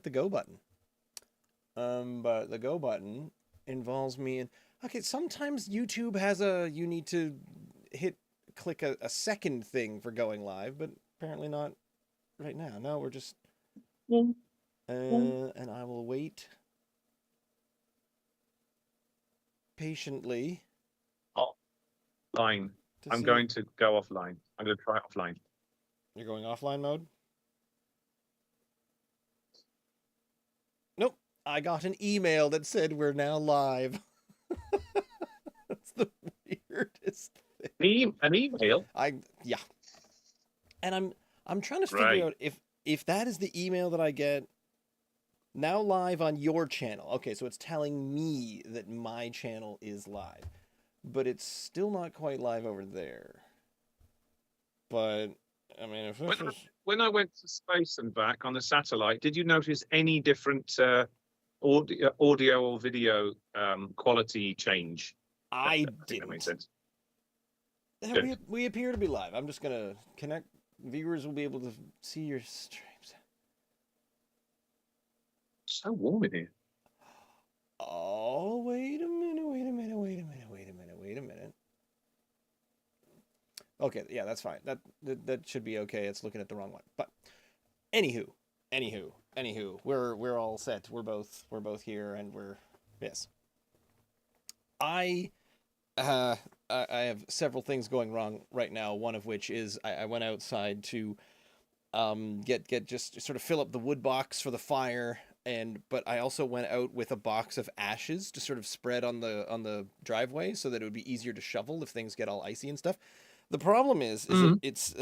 the go button. But the go button involves me in. Okay, sometimes YouTube has you need to click a second thing for going live, but apparently not right now. No, we're just. And I will wait patiently Offline. to I'm see. going to go offline. I'm going to try offline. You're going offline mode? Nope. I got an email that said we're now live. That's the weirdest thing. An email? Yeah. And I'm trying to figure Right. out if that is the email that I get now live on your channel. Okay, so it's telling me that my channel is live, but it's still not quite live over there. But I mean, if this is When I went to space and back on the satellite, did you notice any different audio or video quality change? I I think that makes didn't. sense. Good. We appear to be live. I'm just gonna connect. Viewers will be able to see your streams. So warm in here. Oh, wait a minute, wait a minute, wait a minute, wait a minute, wait a minute. Okay, yeah, that's fine. That should be okay. It's looking at the wrong one. But anywho, we're all set. We're both here, and we're yes. I I have several things going wrong right now. One of which is I went outside to get just sort of fill up the wood box for the fire, but I also went out with a box of ashes to sort of spread on the driveway so that it would be easier to shovel if things get all icy and stuff. The problem is that it's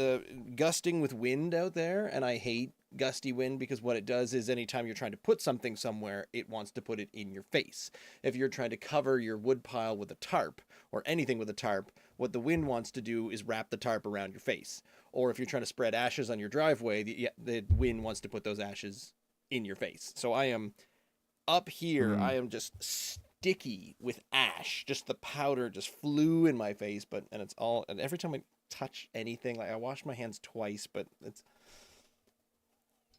gusting with wind out there, and I hate gusty wind because what it does is anytime you're trying to put something somewhere, it wants to put it in your face. If you're trying to cover your wood pile with a tarp or anything with a tarp, what the wind wants to do is wrap the tarp around your face. Or if you're trying to spread ashes on your driveway, the wind wants to put those ashes in your face. So I am up here. I am just sticky with ash. Just the powder just flew in my face, and every time I touch anything, like I wash my hands twice, but it's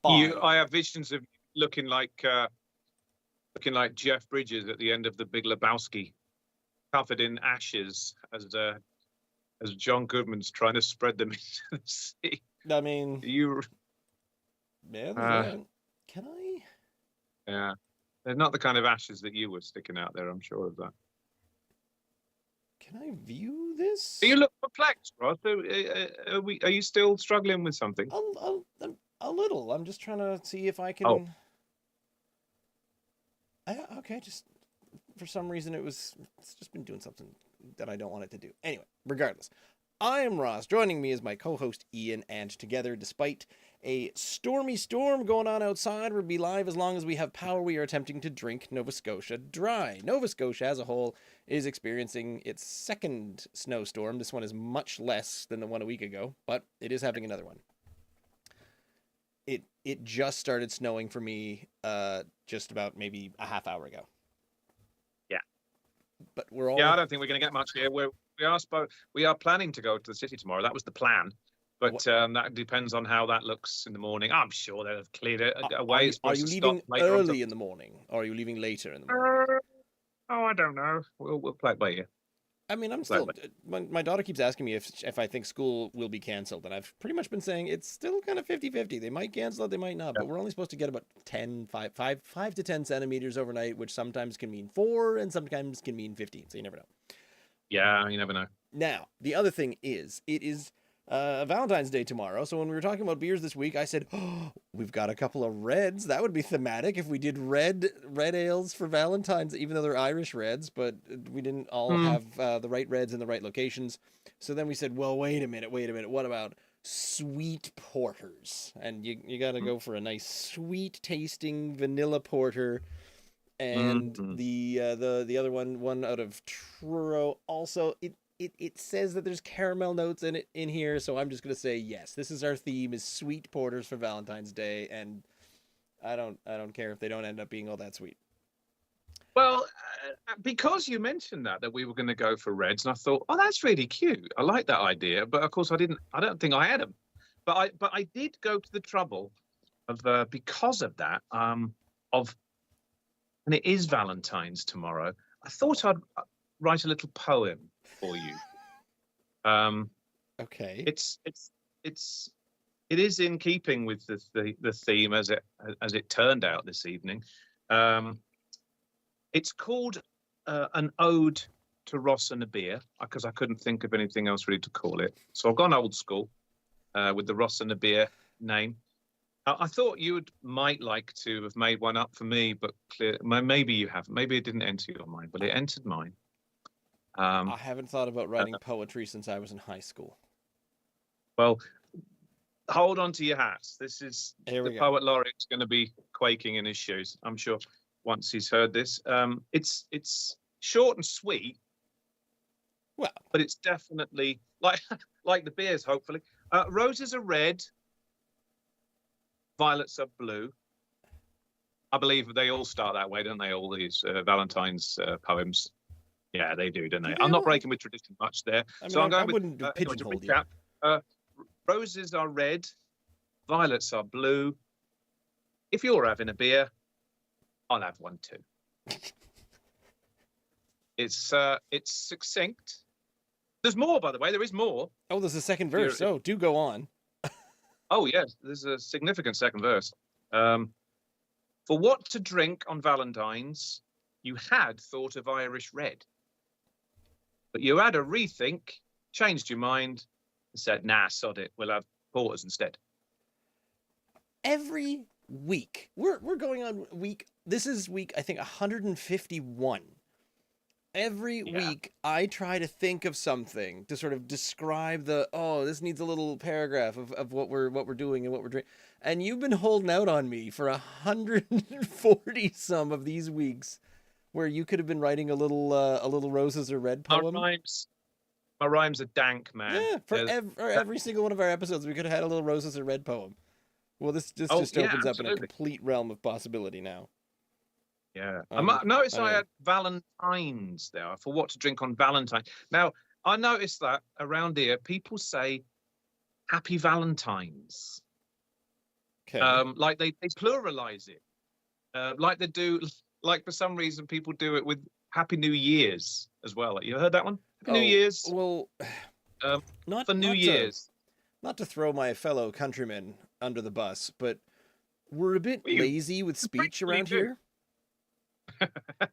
fine. I have visions of looking like Jeff Bridges at the end of The Big Lebowski, covered in ashes as John Goodman's trying to spread them into the sea. I mean, yeah, there's that. Can I? Yeah, they're not the kind of ashes that you were sticking out there. I'm sure of that. Can I view this? You look perplexed, Ross. Are you still struggling with something? A little. I'm just trying to see if I can. Oh. Okay, just for some reason it's just been doing something that I don't want it to do. Anyway, regardless, I am Ross. Joining me is my co-host Ian, and together, despite a stormy storm going on outside, we'll be live as long as we have power. We are attempting to drink Nova Scotia dry. Nova Scotia as a whole is experiencing its second snowstorm. This one is much less than the one a week ago, but it is having another one. It just started snowing for me just about maybe a half hour ago. Yeah. But we're all... Yeah, I don't think we're going to get much here. We are planning to go to the city tomorrow. That was the plan. But that depends on how that looks in the morning. I'm sure they'll have cleared it away. Are you leaving early in the morning, or are you leaving later in the morning? I don't know. We'll play it by ear. I mean, I'm still... My daughter keeps asking me if I think school will be canceled, and I've pretty much been saying it's still kind of 50-50. They might cancel it, they might not, but we're only supposed to get about 5 to 10 centimeters overnight, which sometimes can mean 4 and sometimes can mean 15, so you never know. Yeah, you never know. Now, the other thing is, it is Valentine's Day tomorrow, so when we were talking about beers this week, I said, oh, we've got a couple of reds. That would be thematic if we did red ales for Valentine's, even though they're Irish reds, but we didn't all have the right reds in the right locations. So then we said, well, wait a minute, what about sweet porters? And you got to go for a nice sweet tasting vanilla porter. And the other one out of Truro also, it says that there's caramel notes in here, so I'm just gonna say yes. This is our theme: is sweet porters for Valentine's Day, and I don't care if they don't end up being all that sweet. Well, because you mentioned that we were going to go for reds, and I thought, oh, that's really cute. I like that idea, but of course I don't think I had them. But I did go to the trouble because of that, of and it is Valentine's tomorrow. I thought I'd write a little poem for you. Um, Okay. it's it is in keeping with the theme as it turned out this evening. Um, it's called an ode to Ross and a beer because I couldn't think of anything else really to call it. So I've gone old school with the Ross and a beer name. I thought you might like to have made one up for me, but maybe you haven't. Maybe it didn't enter your mind, but it entered mine. I haven't thought about writing poetry since I was in high school. Well, hold on to your hats. This is the poet laureate's going to be quaking in his shoes, I'm sure, once he's heard this. It's short and sweet. Well, but it's definitely like the beers. Hopefully, roses are red, violets are blue. I believe they all start that way, don't they? All these Valentine's poems. Yeah, they do, don't they? I'm not breaking with tradition much there. I mean, so I'm going I wouldn't with pigeonhole to recap, roses are red, violets are blue. If you're having a beer, I'll have one too. It's succinct. There's more, by the way. There is more. Oh, there's a second verse. Oh, do go on. Oh, yes. There's a significant second verse. For what to drink on Valentine's, you had thought of Irish red. But you had a rethink, changed your mind, and said, nah, sod it. We'll have porters instead. Every week. We're going on week. This is week, I think, 151. Every week, I try to think of something to sort of describe this needs a little paragraph of what we're doing and what we're doing. And you've been holding out on me for 140 some of these weeks where you could have been writing a little roses are red poem. My rhymes are dank, man. Yeah, for every single one of our episodes, we could have had a little roses are red poem. Well, this just opens up in a complete realm of possibility now. Yeah. I noticed I had Valentine's there for what to drink on Valentine. Now, I noticed that around here, people say Happy Valentine's. Okay. Like they pluralize it. Like they do, like for some reason, people do it with Happy New Year's as well. You heard that one? Happy New Year's. Well, not for New Year's. Not to throw my fellow countrymen under the bus, but we're a bit lazy with speech around here.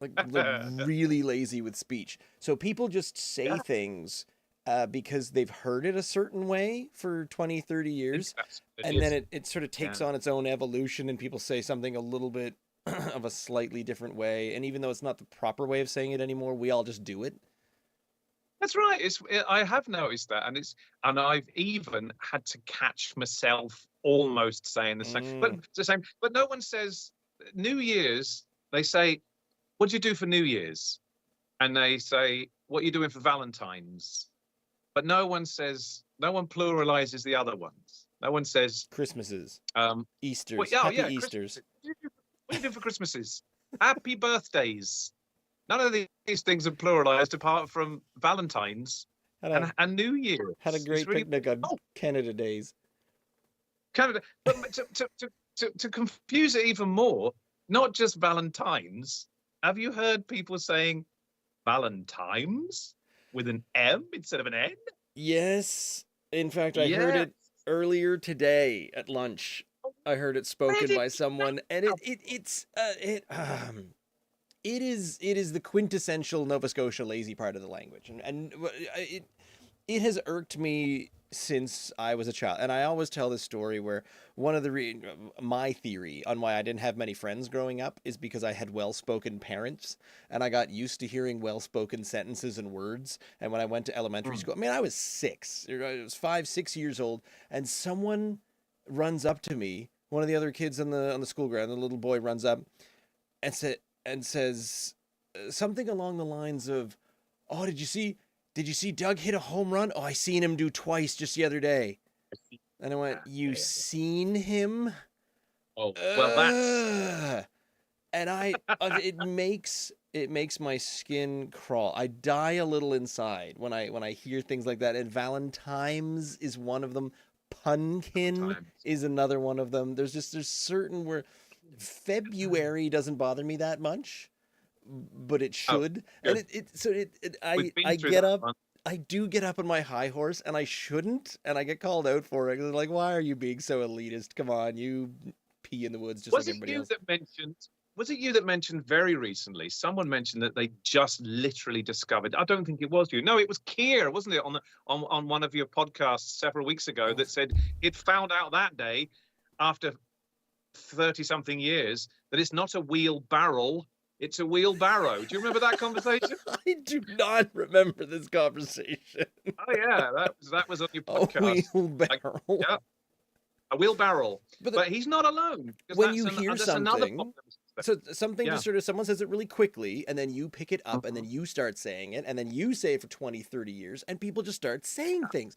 like really lazy with speech. So people just say things because they've heard it a certain way for 20, 30 years. And then it sort of takes on its own evolution and people say something a little bit of a slightly different way. And even though it's not the proper way of saying it anymore, we all just do it. That's right. I have noticed that, and I've even had to catch myself almost saying the same. But it's the same. But no one says New Year's. They say, "What do you do for New Year's?" And they say, "What are you doing for Valentine's?" But no one pluralizes the other ones. No one says Christmases, Easters, Happy Easters. What do you do for Christmases? Happy birthdays. None of these things are pluralized apart from Valentine's and New Year. Had a great picnic on Canada Days. Canada, but to confuse it even more, not just Valentine's. Have you heard people saying Valentine's with an M instead of an N? Yes. In fact, I heard it earlier today at lunch. I heard it spoken by someone, and it is the quintessential Nova Scotia lazy part of the language, and it has irked me since I was a child. And I always tell this story where one of my theory on why I didn't have many friends growing up is because I had well-spoken parents, and I got used to hearing well-spoken sentences and words. And when I went to elementary school, I mean, I was 6, I was 5, 6 years old, and someone runs up to me, one of the other kids on the school ground, the little boy runs up and says something along the lines of, "Oh, did you see Doug hit a home run? Oh, I seen him do twice just the other day." And I went, "You seen him?" Oh, well, that's... And it makes my skin crawl. I die a little inside when I hear things like that. And Valentine's is one of them. Punkin Sometimes. is another one of them. There's certain where February doesn't bother me that much, but it Oh, should. And good. I We've been I through get that up. one. I do get up on my high horse, and I shouldn't, and I get called out for it. 'Cause they're like, why are you being so elitist? Come on, you pee in the woods just like Was it everybody you else. that mentioned? Was it you that mentioned very recently? Someone mentioned that they just literally discovered. I don't think it was you. No, it was Keir, wasn't it, on one of your podcasts several weeks ago Oh, that said he'd found out that day, after 30 something years, that it's not a wheelbarrow, it's a wheelbarrow. Do you remember that conversation? I do not remember this conversation. Oh yeah, that was on your A podcast. Like, wheelbarrow. yeah, a wheelbarrow. But But he's not alone, because when you hear that's another something, problem. so something Yeah. just sort of someone says it really quickly, and then you pick it up, and then Mhm. you start saying it, and then you say it for 20, 30 years, and people just start saying things.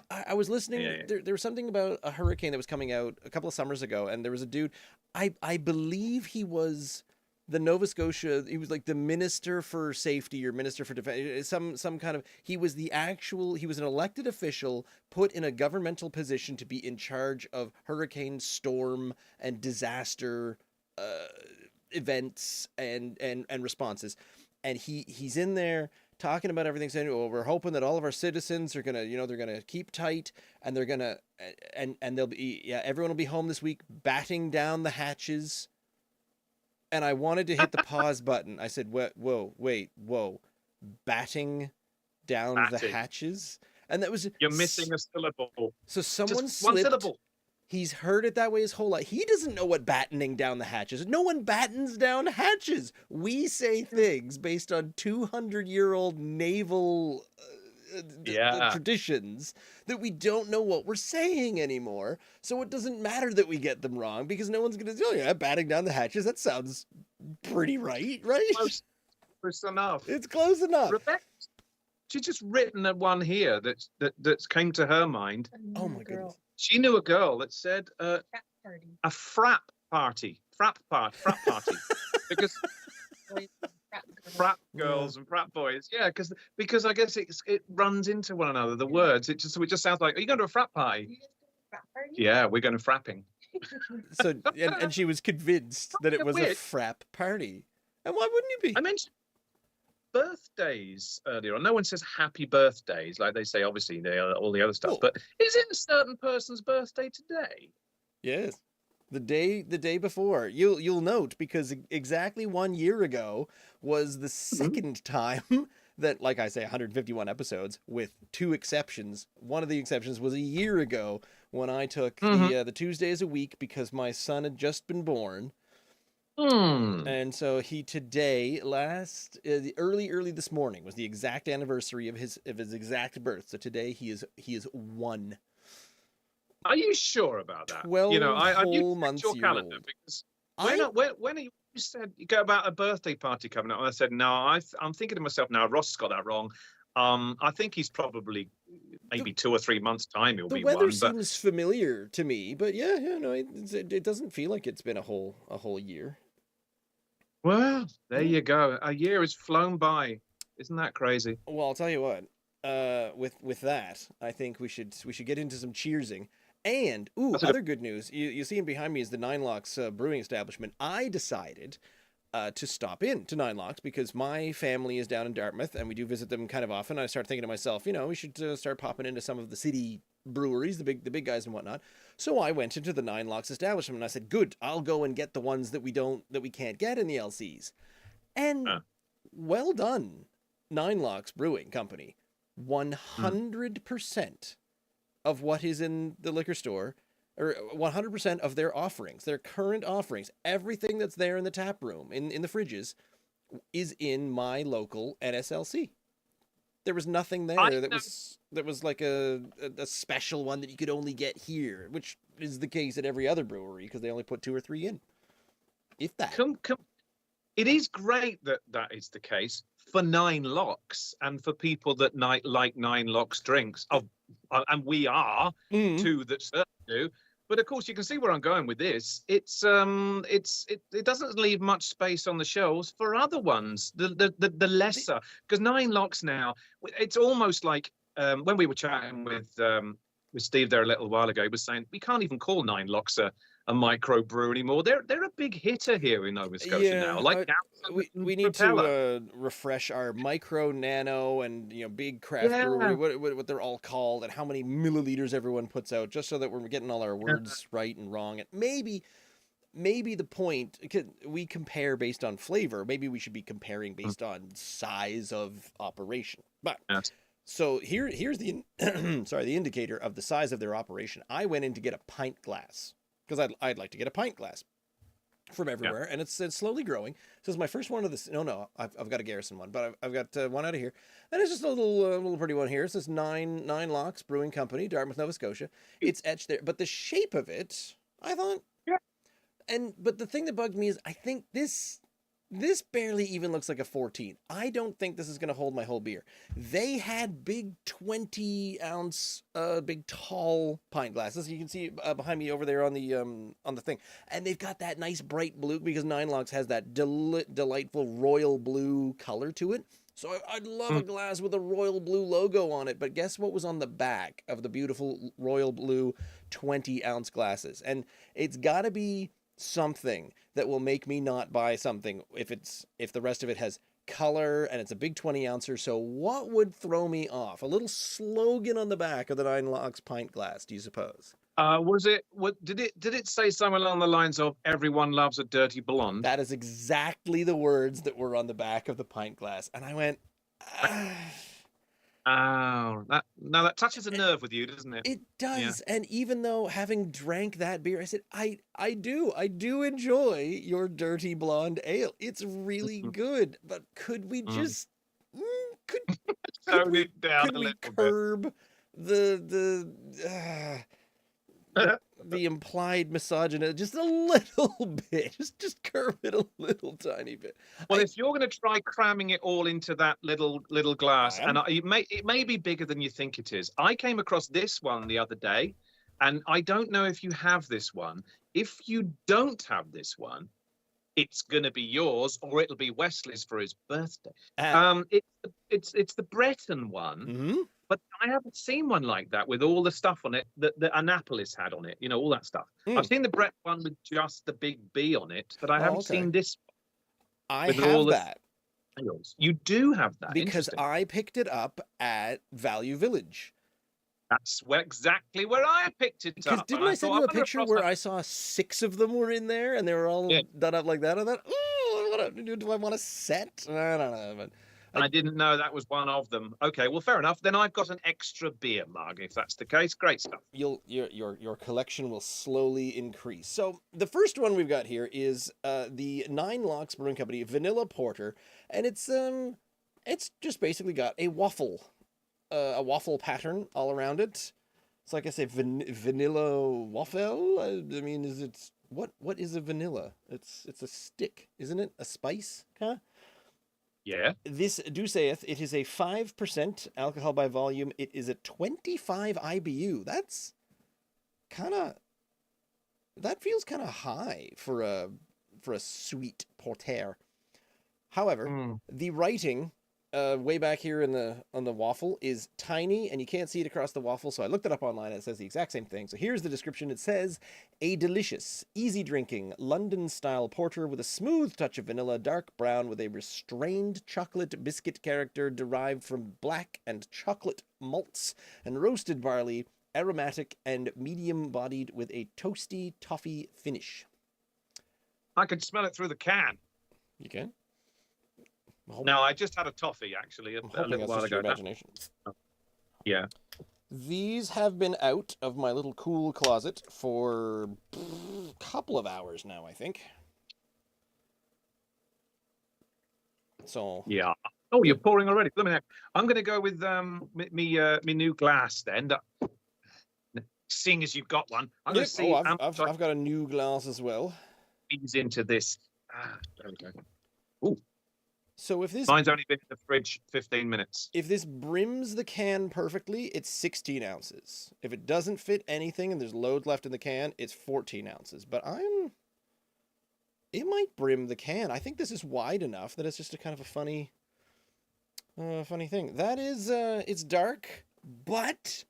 I was listening. Yeah, yeah. There was something about a hurricane that was coming out a couple of summers ago, and there was a dude. I believe he was the Nova Scotia. He was like the minister for safety or minister for defense. Some kind of. He was the actual. He was an elected official put in a governmental position to be in charge of hurricane, storm, and disaster uh, events and responses. And he's in there talking about everything, saying, "Oh, we're hoping that all of our citizens are gonna, they're gonna keep tight, and they're gonna, and they'll be, yeah, everyone will be home this week, batting down the hatches." And I wanted to hit the pause button. I said, Whoa, wait, whoa, batting down the Batting. hatches?" And that was You're missing a syllable. so someone Just one slipped. syllable. He's heard it that way his whole life. He doesn't know what battening down the hatches. No one battens down hatches. We say things based on 200-year-old naval Yeah. traditions that we don't know what we're saying anymore. So it doesn't matter that we get them wrong because no one's going to say, "Oh yeah, batting down the hatches. That sounds pretty right?" Close enough. It's close enough. Rebecca, she's just written one here that's came to her mind. Oh my goodness. She knew a girl that said Frat party. a frap party. Because Boys and frat girls. frat girls and frat boys. Yeah, because I guess it runs into one another. The words. It just sounds like, are you going to a frat party? You guys go to frat party? Yeah, we're going to frapping. So and she was convinced that it was a Weird. frap party. And why wouldn't you be? I mentioned birthdays earlier on. No one says happy birthdays like they say, obviously, all the other stuff. Well- But is it a certain person's birthday today? Yes. The day before. You'll note because exactly 1 year ago was the second time that, like I say, 151 episodes with 2 exceptions. One of the exceptions was a year ago when I took the Tuesdays a week because my son had just been born. And so he today early this morning was the exact anniversary of his exact birth. So today he is 1. Are you sure about that? 12 I whole checked months your year calendar old. because I when you said you go about a birthday party coming up, and I said no. I'm thinking to myself now. Ross got that wrong. I think he's probably maybe 2 or 3 months time. He'll the be weather one. But seems familiar to me, but no, it doesn't feel like it's been a whole year. well, there Yeah. you go. A year has flown by. Isn't that crazy? Well, I'll tell you what. With that, I think we should get into some cheersing. And That's a other good news. You see him behind me is the Nine Locks brewing establishment. I decided to stop in to Nine Locks because my family is down in Dartmouth and we do visit them kind of often. I start thinking to myself, we should start popping into some of the city breweries, the big guys and whatnot. So I went into the Nine Locks establishment and I said, "Good, I'll go and get the ones that we can't get in the LCs." And well done, Nine Locks Brewing Company. 100% of what is in the liquor store, or 100% of their offerings, their current offerings, everything that's there in the tap room, in the fridges, is in my local NSLC. There was nothing there that was like a special one that you could only get here, which is the case at every other brewery because they only put 2 or 3 in, if that. It is great that is the case for Nine Locks and for people that like Nine Locks drinks. And we are 2 that certainly do. But of course, you can see where I'm going with this. It doesn't leave much space on the shelves for other ones, the lesser. Because Nine Locks now, it's almost like when we were chatting with with Steve there a little while ago. He was saying we can't even call Nine Locks a micro brew anymore. They're a big hitter here in Nova Scotia now. Like we need to refresh our micro, nano, and big craft brewery, what they're all called, and how many milliliters everyone puts out, just so that we're getting all our words right and wrong. And maybe the point, we compare based on flavor. Maybe we should be comparing based on size of operation. But so here's the the indicator of the size of their operation. I went in to get a pint glass because I'd like to get a pint glass from everywhere, and it's slowly growing. So it's my first one of this. No, I've got a Garrison one, but I've got one out of here, and it's just a little pretty one here. It says Nine Locks Brewing Company, Dartmouth, Nova Scotia. It's etched there, but the shape of it, I thought. But the thing that bugged me is I think this barely even looks like a 14. I don't think this is going to hold my whole beer. They had big 20-ounce, big tall pint glasses. You can see behind me over there on the thing, and they've got that nice bright blue because Nine Locks has that delightful royal blue color to it. So I'd love a glass with a royal blue logo on it. But guess what was on the back of the beautiful royal blue 20-ounce glasses? And it's got to be something that will make me not buy something if the rest of it has color and it's a big 20-ouncer. So what would throw me off? A little slogan on the back of the Nine Locks pint glass, do you suppose? Did it say somewhere along the lines of "Everyone loves a dirty blonde"? That is exactly the words that were on the back of the pint glass, and I went, oh, that touches a nerve with you, doesn't it? It does. Yeah. And even though having drank that beer, I said, I do enjoy your dirty blonde ale. It's really good, but could we just tone it down a little curb the implied misogyny just a little bit? Just curb it a little tiny bit. Well, if you're going to try cramming it all into that little glass, and it may be bigger than you think it is. I came across this one the other day, and I don't know if you have this one. If you don't have this one, it's going to be yours, or it'll be Wesley's for his birthday. It's the Breton one. Mm-hmm. But I haven't seen one like that with all the stuff on it that Annapolis had on it, all that stuff. I've seen the Brett one with just the big B on it, but I haven't seen this one. I have that. You do have that. Because I picked it up at Value Village. That's exactly where I picked it up. Because didn't I send you a picture where I saw 6 of them were in there and they were all done up like that? I thought, do I want a set? I don't know, but I didn't know that was one of them. Okay, well, fair enough. Then I've got an extra beer mug, if that's the case. Great stuff. Your collection will slowly increase. So the first one we've got here is the Nine Locks Brewing Company Vanilla Porter, and it's just basically got a waffle pattern all around it. It's like I say, vanilla waffle. I mean, what is a vanilla? It's a stick, isn't it? A spice, huh? Yeah. This do saith it is a 5% alcohol by volume. It is a 25 IBU. That feels kind of high for a sweet porter. However, the writing way back here on the waffle is tiny, and you can't see it across the waffle. So I looked it up online, and it says the exact same thing. So here's the description. It says, a delicious, easy-drinking, London-style porter with a smooth touch of vanilla, dark brown with a restrained chocolate biscuit character derived from black and chocolate malts and roasted barley, aromatic and medium-bodied with a toasty toffee finish. I can smell it through the can. You can? No, I just had a toffee, actually, a little while ago. Imagination. Yeah. These have been out of my little cool closet for a couple of hours now, I think. So. Yeah. Oh, you're pouring already. Let me know. I'm going to go with me new glass then. Seeing as you've got one, I'm going to see. I've got a new glass as well. Ease into this. There we go. Ooh. So if this... Mine's only been in the fridge 15 minutes. If this brims the can perfectly, it's 16 ounces. If it doesn't fit anything and there's loads left in the can, it's 14 ounces. But it might brim the can. I think this is wide enough that it's just a kind of a funny thing. That is, it's dark, but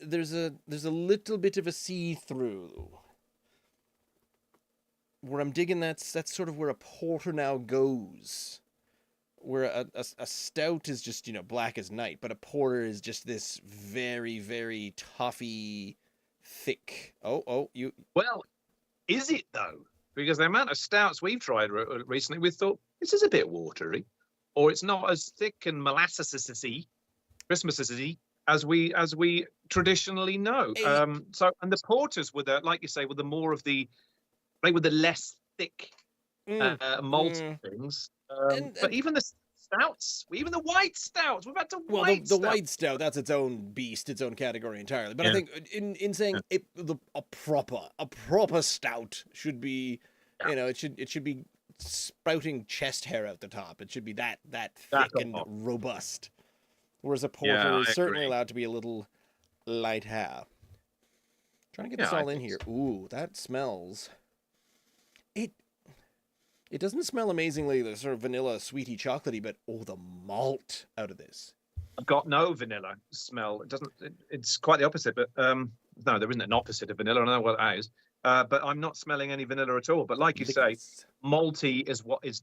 there's a little bit of a see-through where I'm digging. That's sort of where a porter now goes. Where a stout is just, black as night, but a porter is just this very, very toffee, thick. Oh, you. Well, is it though? Because the amount of stouts we've tried recently, we thought this is a bit watery, or it's not as thick and molassesy, Christmassy as we traditionally know. Hey. So, and the porters were the, like you say, with the more of the, they were the less thick malt things. But even the stouts, even the white stouts, we've had to the white stout, that's its own beast, its own category entirely. But I think in saying a proper stout should be, it should be sprouting chest hair out the top. It should be that thick and robust. Whereas a porter is certainly allowed to be a little lighter. Trying to get this all in here. Ooh, that smells. It doesn't smell amazingly the sort of vanilla, sweety, chocolatey, but the malt out of this. I've got no vanilla smell. It doesn't. It's quite the opposite. But no, there isn't an opposite of vanilla. I don't know what that is. But I'm not smelling any vanilla at all. But like you say, malty is what is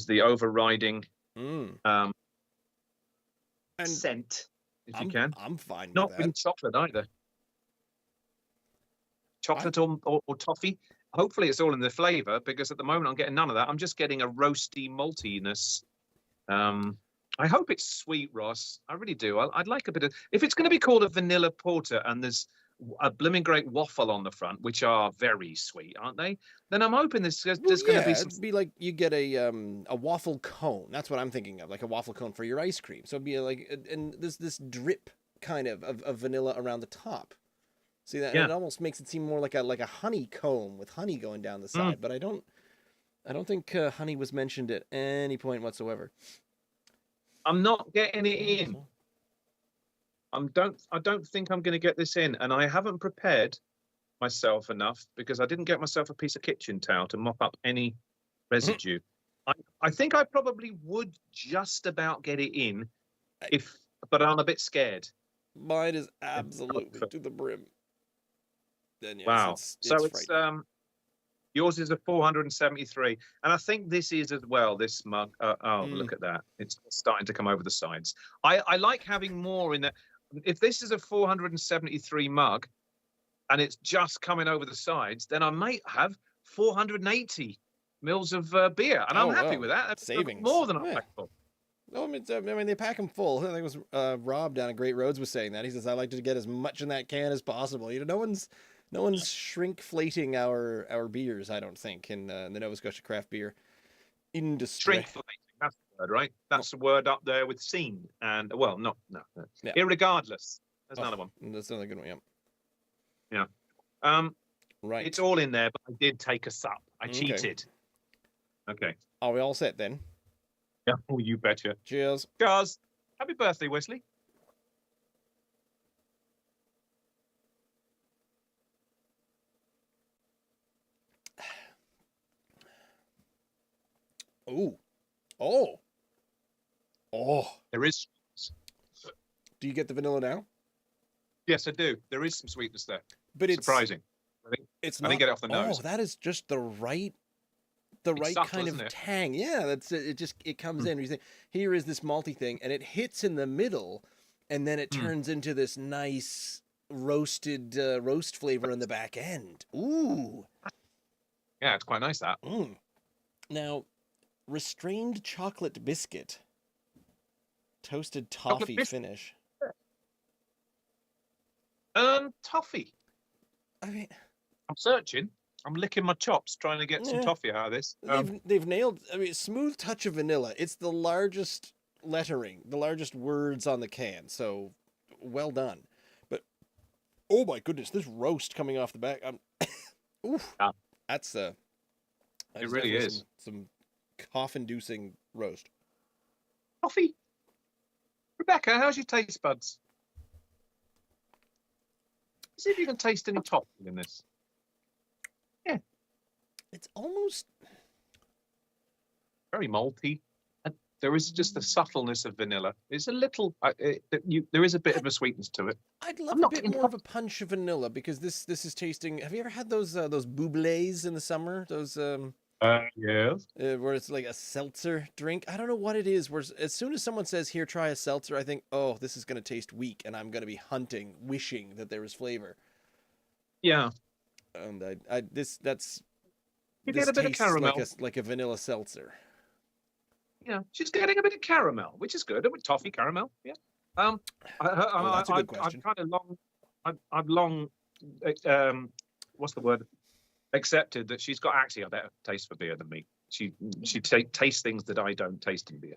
the overriding scent. If you can, I'm fine. Not with that. with chocolate either. Chocolate or toffee. Hopefully it's all in the flavour, because at the moment I'm getting none of that. I'm just getting a roasty maltiness. I hope it's sweet, Ross. I really do. I'd like a bit of... If it's going to be called a vanilla porter and there's a blooming great waffle on the front, which are very sweet, aren't they? Then I'm hoping there's going to be some... It'd be like you get a waffle cone. That's what I'm thinking of, like a waffle cone for your ice cream. So it'd be like... And there's this drip kind of vanilla around the top. See that? Yeah. It almost makes it seem more like a honeycomb with honey going down the side, but I don't think honey was mentioned at any point whatsoever. I'm not getting it in. I don't think I'm going to get this in, and I haven't prepared myself enough because I didn't get myself a piece of kitchen towel to mop up any residue. I think I probably would just about get it in, but I'm a bit scared. Mine is absolutely to the brim. Then yes, wow. It's yours is a 473, and I think this is as well. This mug. Look at that! It's starting to come over the sides. I like having more in that. If this is a 473 mug, and it's just coming over the sides, then I might have 480 mils of beer, and I'm happy with that. That's savings. More than I'm thankful. No, I mean they pack them full. I think it was Rob down at Great Roads was saying that. He says I like to get as much in that can as possible. No one's shrinkflating our beers, I don't think, in the Nova Scotia craft beer industry. Shrinkflating, that's the word, right? That's the word up there with seen. And, well, no. Yeah. Irregardless. There's another one. That's another good one, yeah. Right. It's all in there, but I did take a sup. I cheated. Okay. Are we all set then? Yeah, oh, you betcha. Cheers. Cheers. Happy birthday, Wesley. Ooh. Oh. There is. Do you get the vanilla now? Yes, I do. There is some sweetness there. But it's surprising. I didn't get it off the nose. Oh, that is just the right subtle, kind of tang. Yeah, that's it. It comes in. You think here is this malty thing, and it hits in the middle, and then it turns into this nice roasted roast flavor in the back end. Ooh. Yeah, it's quite nice that. Now, restrained chocolate biscuit, toasted toffee finish. Toffee. I mean, I'm searching. I'm licking my chops trying to get some toffee out of this. They've nailed. I mean, smooth touch of vanilla. It's the largest lettering, the largest words on the can. So, well done. But oh my goodness, this roast coming off the back. Oof. Yeah. That's it really is some cough-inducing roast. Toffee. Rebecca, how's your taste buds? See if you can taste any toffee in this. It's almost very malty. there is just the subtleness of vanilla. It's a little. There is a bit of a sweetness to it. I'd love I'm a not bit getting more of a punch of vanilla because this is tasting. Have you ever had those bublés in the summer? Those Yes. where it's like a seltzer drink. I don't know what it is. Where as soon as someone says here, try a seltzer, I think, oh, this is going to taste weak, and I'm going to be hunting, wishing that there was flavor. Yeah. And You this get a bit of tastes caramel. like a vanilla seltzer. Yeah, she's getting a bit of caramel, which is good. With toffee caramel. Yeah. Um, Oh, that's a good I've question. kind of long, I've long, what's the word? Accepted that she's got actually a better taste for beer than me. She tastes things that I don't taste in beer.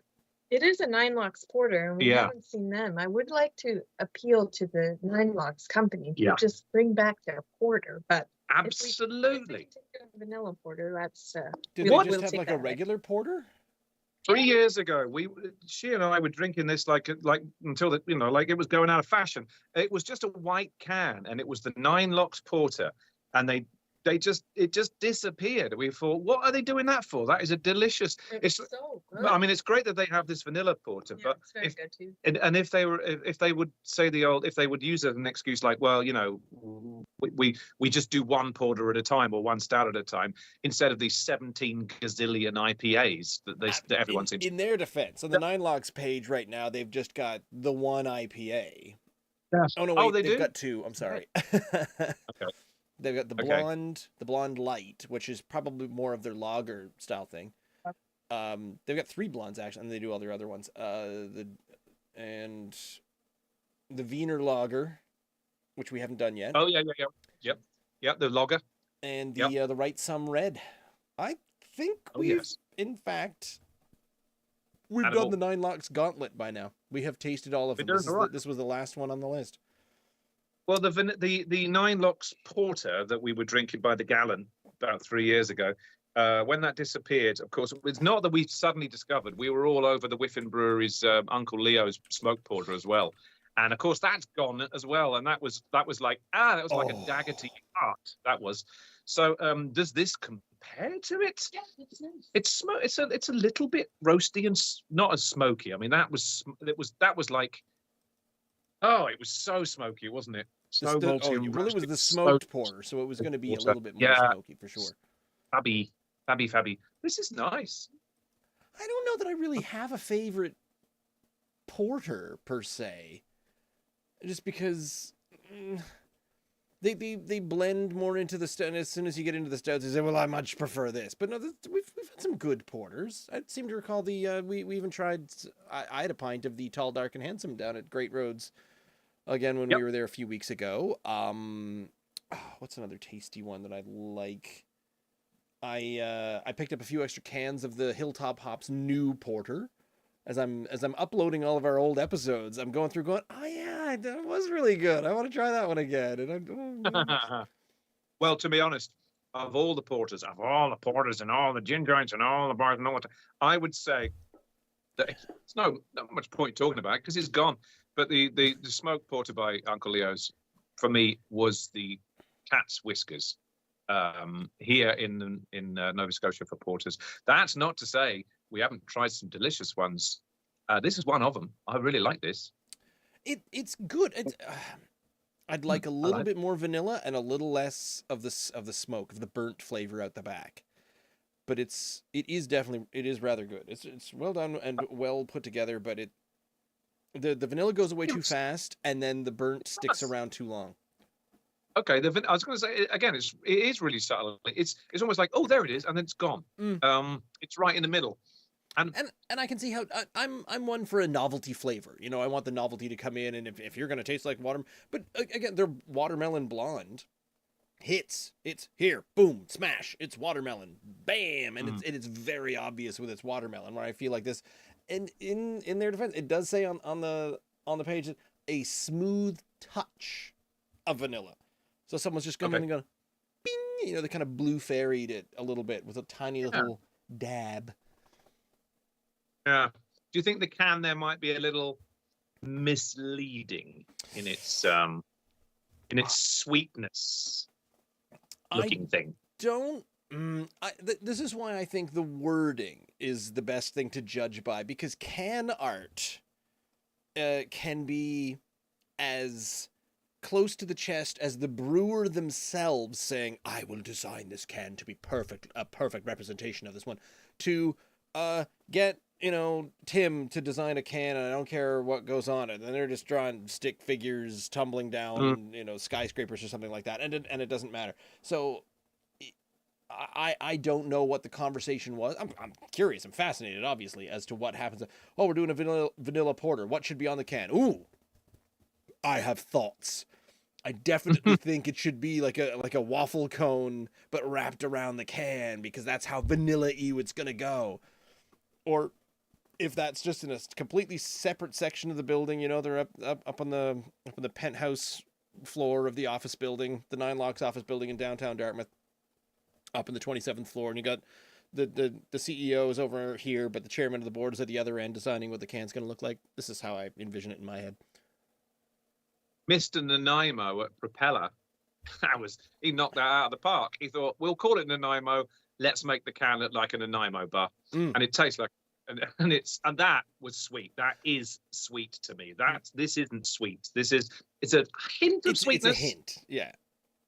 It is a Nine Locks Porter, and we Yeah. haven't seen them. I would like to appeal to the Nine Locks company to Yeah. just bring back their porter, but Absolutely. if we take a vanilla porter, that's Did we'll they just have take like a that. regular porter? 3 years ago, she and I were drinking this like until like it was going out of fashion. It was just a white can, and it was the Nine Locks Porter, and it just disappeared. We thought, what are they doing that for? That is a delicious. It's so good. I mean, it's great that they have this vanilla porter, Yeah, but it's very good too. and if they would say if they would use it as an excuse like, well, we just do one porter at a time or one stout at a time instead of these 17 gazillion IPAs that everyone seems. In their defense, on the Nine Locks page right now, they've just got the one IPA. Yes. Oh no, wait, they they've do? got two. I'm sorry. Okay. They've got the blonde light, which is probably more of their lager style thing. They've got three blondes actually, and they do all their other ones. The Wiener Lager, which we haven't done yet. Oh yeah. Yep. The lager. And the Right Some Red. I think in fact, we've done the Nine Locks Gauntlet by now. We have tasted all of them. This was the last one on the list. Well, the Nine Locks Porter that we were drinking by the gallon about 3 years ago, when that disappeared, of course, it's not that we suddenly discovered. We were all over the Whiffen Brewery's Uncle Leo's smoke porter as well, and of course that's gone as well. And that was like like a dagger to your heart. That was. So does this compare to it? Yeah, it's nice. It's a little bit roasty and not as smoky. I mean that was like. Oh, it was so smoky, wasn't it? So malty and well, it was the smoked porter, so it was going to be a little bit more smoky for sure. Fabby. This is nice. I don't know that I really have a favorite porter per se, just because they blend more into the stout. And as soon as you get into the stouts, you say, "Well, I much prefer this." But no, we've had some good porters. I seem to recall we even tried. I had a pint of the Tall, Dark, and Handsome down at Great Roads again when we were there a few weeks ago. What's another tasty one that I like? I picked up a few extra cans of the Hilltop Hops new porter. As I'm uploading all of our old episodes, I'm going through going, oh yeah, that was really good. I want to try that one again. And Well, to be honest, of all the porters and all the gin joints and all the bars and all that, I would say that it's not much point talking about because it's gone. But the smoked porter by Uncle Leo's, for me, was the cat's whiskers here in Nova Scotia for porters. That's not to say we haven't tried some delicious ones. This is one of them. I really like this. It's good. I'd like a little bit more vanilla and a little less of the smoke, of the burnt flavor out the back. But it is rather good. It's well done and well put together, but the vanilla goes away too fast, and then the burnt sticks around too long. Okay, I was going to say again, it is really subtle. It's almost like, oh, there it is, and then it's gone. It's right in the middle. And I can see how I'm one for a novelty flavor. You know, I want the novelty to come in, and if you're going to taste like water, but again, their watermelon blonde hits. It's here, boom, smash. It's watermelon, bam, and it's very obvious with its watermelon. Where I feel like this, and in their defense, it does say on the page a smooth touch of vanilla. So someone's just coming in and going, bing, they kind of blue fairied it a little bit with a tiny little dab. Yeah. Do you think the can there might be a little misleading in its sweetness looking thing? Don't This is why I think the wording is the best thing to judge by, because can art can be as close to the chest as the brewer themselves saying, "I will design this can to be a perfect representation of this one," to get Tim to design a can, and I don't care what goes on it. And they're just drawing stick figures tumbling down, skyscrapers or something like that, and it doesn't matter. So I don't know what the conversation was. I'm curious. I'm fascinated, obviously, as to what happens. Oh, we're doing a vanilla porter. What should be on the can? Ooh, I have thoughts. I definitely think it should be like a waffle cone, but wrapped around the can, because that's how vanilla-y it's gonna go. Or if that's just in a completely separate section of the building, they're up on the penthouse floor of the office building, the Nine Locks office building in downtown Dartmouth, up in the 27th floor, and you got the CEO is over here, but the chairman of the board is at the other end designing what the can's going to look like. This is how I envision it in my head. Mr. Nanaimo at Propeller, he knocked that out of the park. He thought, we'll call it Nanaimo. Let's make the can look like a Nanaimo bar, and it tastes like. And that was sweet. That is sweet to me. This isn't sweet. It's a hint of sweetness. It's a hint, yeah.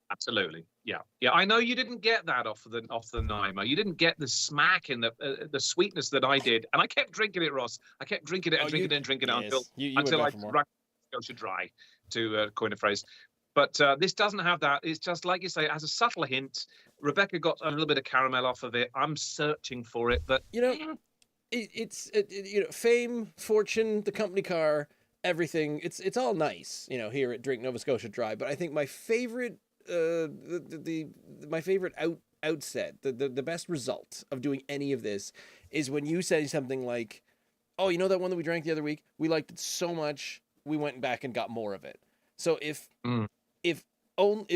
Absolutely, yeah. I know you didn't get that off the Nanaimo. You didn't get the smack in the sweetness that I did, and I kept drinking it, Ross. I kept drinking it and drinking it until I drank Scotia dry, to coin a phrase. But this doesn't have that. It's just like you say, it has a subtle hint. Rebecca got a little bit of caramel off of it. I'm searching for it, but it's fame, fortune, the company car, everything. It's all nice, here at Drink Nova Scotia Dry. But I think my favorite, my favorite outset, the best result of doing any of this is when you say something like, "Oh, you know that one that we drank the other week? We liked it so much, we went back and got more of it." So if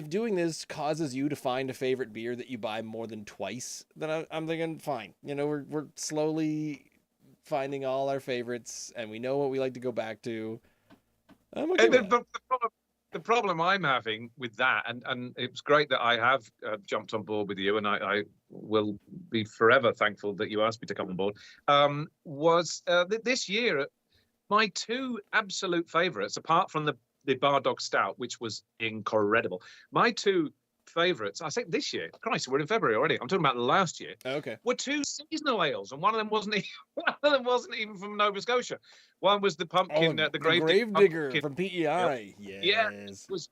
doing this causes you to find a favorite beer that you buy more than twice, then I'm thinking, fine. We're slowly finding all our favorites, and we know what we like to go back to. I'm okay with that. The problem I'm having with that, and it's great that I have jumped on board with you, and I will be forever thankful that you asked me to come on board, was this year, my two absolute favourites, apart from the Bardog Stout, which was incredible, my two favourites, I think this year, Christ, we're in February already, I'm talking about last year, okay, were two seasonal ales, and one of them wasn't even from Nova Scotia. One was the pumpkin, the Gravedigger from PEI. Yes. Yeah, it was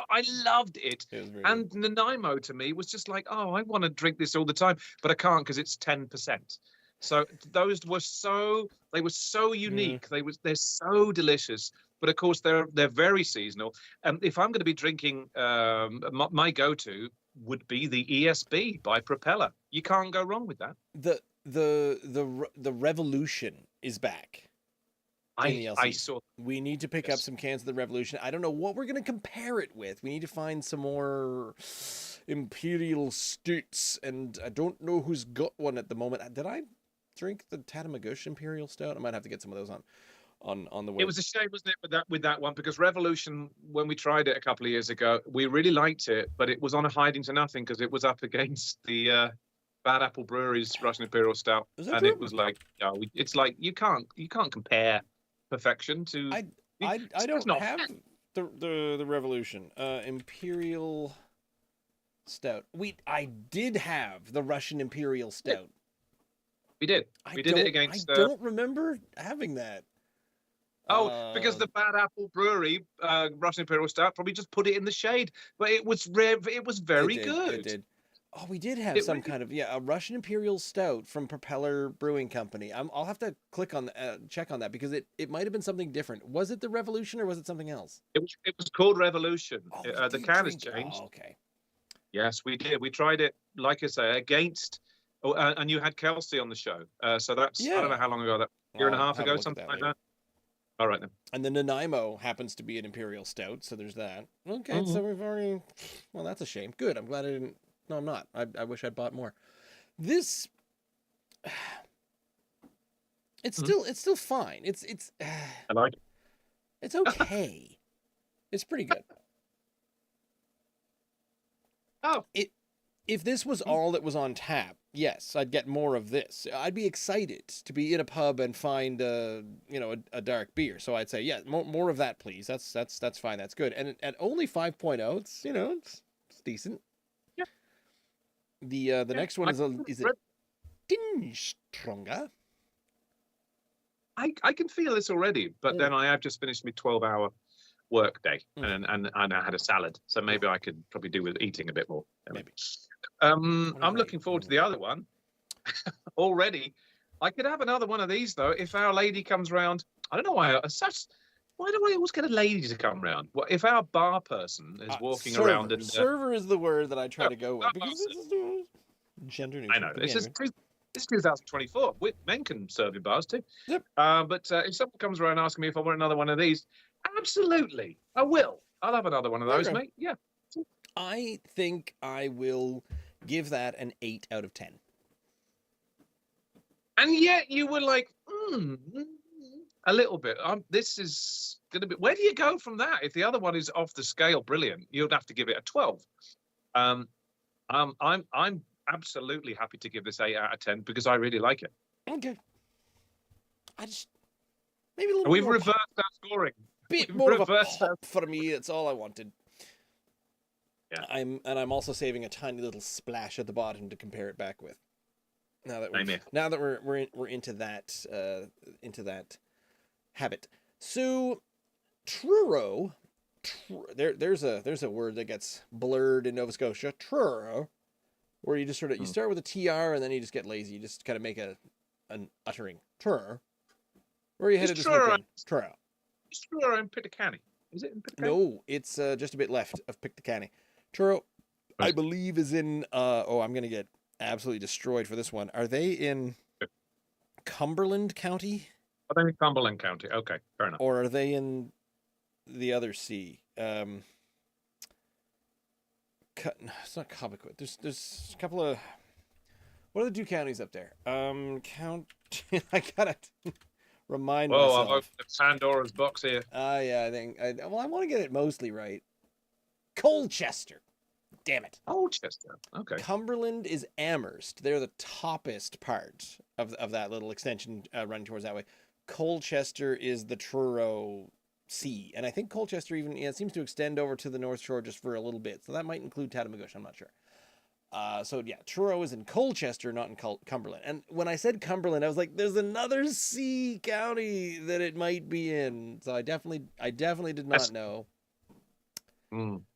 I loved it. And Nanaimo to me was just like, oh, I want to drink this all the time, but I can't because it's 10%. So those were so unique. They're so delicious. But of course, they're very seasonal. And if I'm going to be drinking, my go-to would be the ESB by Propeller. You can't go wrong with that. The Revolution is back. I saw. We need to pick up some cans of the Revolution. I don't know what we're going to compare it with. We need to find some more Imperial Stouts, and I don't know who's got one at the moment. Did I drink the Tatamagouche Imperial Stout? I might have to get some of those on the way. It was a shame, wasn't it, with that one, because Revolution, when we tried it a couple of years ago, we really liked it, but it was on a hiding to nothing because it was up against the Bad Apple Brewery's Russian Imperial Stout, and it was like, it's like you can't compare perfection to. I don't have the Revolution Imperial Stout. I did have the Russian Imperial Stout. We did it against. I don't remember having that. Oh, because the Bad Apple Brewery Russian Imperial Stout probably just put it in the shade, but it was very good. It did. Oh, we did have kind of a Russian Imperial Stout from Propeller Brewing Company. I'll have to check on that, because it might have been something different. Was it the Revolution or was it something else? It was called Revolution. The can has changed. Oh, okay. Yes, we did. We tried it, like I say, against. Oh, and you had Kelsey on the show. So that's I don't know how long ago, that year and a half ago, something like that. All right then. And the Nanaimo happens to be an Imperial Stout, so there's that. Okay, so we've already. Well, that's a shame. Good. I'm glad I didn't. No, I'm not. I wish I'd bought more. This. It's still fine. It's. I like it. It's okay. It's pretty good. Oh. It if this was all that was on tap, yes, I'd get more of this. I'd be excited to be in a pub and find a dark beer. So I'd say, yeah, more of that, please. That's fine. That's good. And at only 5.0, it's decent. Yeah. The next one is a tinge stronger. I can feel this already, but then I have just finished my 12-hour work day, and I had a salad, so maybe I could probably do with eating a bit more. Maybe. I'm looking forward to the other one already. I could have another one of these though if our lady comes round. I don't know why. Why do I always get a lady to come round? Well, if our bar person is walking around and server is the word that I try to go with because this is gender neutral. I know this is 2024. Men can serve in bars too. Yep. But if someone comes around asking me if I want another one of these, absolutely, I will. I'll have another one of those, mate. Yeah. I think I will give that an 8 out of 10. And yet you were like, a little bit. This is going to be. Where do you go from that? If the other one is off the scale, brilliant, you'd have to give it a 12. I'm absolutely happy to give this 8 out of 10 because I really like it. Okay. I just maybe a little. We've more reversed our scoring. Bit more of a pop for me. That's all I wanted. Yeah. I'm also saving a tiny little splash at the bottom to compare it back with. Now that we're into that habit. So Truro, there's a word that gets blurred in Nova Scotia. Truro, where you just sort of you start with a TR and then you just get lazy. You just kind of make an uttering. Truro. Where are you headed this weekend? Truro. Is Truro in Pitacani? Is it in Pitacani? No, it's just a bit left of Pitacani. Truro, I believe, is in. I'm gonna get absolutely destroyed for this one. Are they in Cumberland County? Are they in Cumberland County? Okay, fair enough. Or are they in the other C? It's not Cobequid. There's a couple of. What are the two counties up there? I gotta remind myself. I've opened Pandora's box here. Yeah, I think. I want to get it mostly right. Colchester. Damn it. Colchester. Okay. Cumberland is Amherst. They're the toppest part of that little extension running towards that way. Colchester is the Truro Sea. And I think Colchester even seems to extend over to the North Shore just for a little bit. So that might include Tatamagouche. I'm not sure. Truro is in Colchester, not in Cumberland. And when I said Cumberland, I was like, there's another C county that it might be in. So I definitely did not know.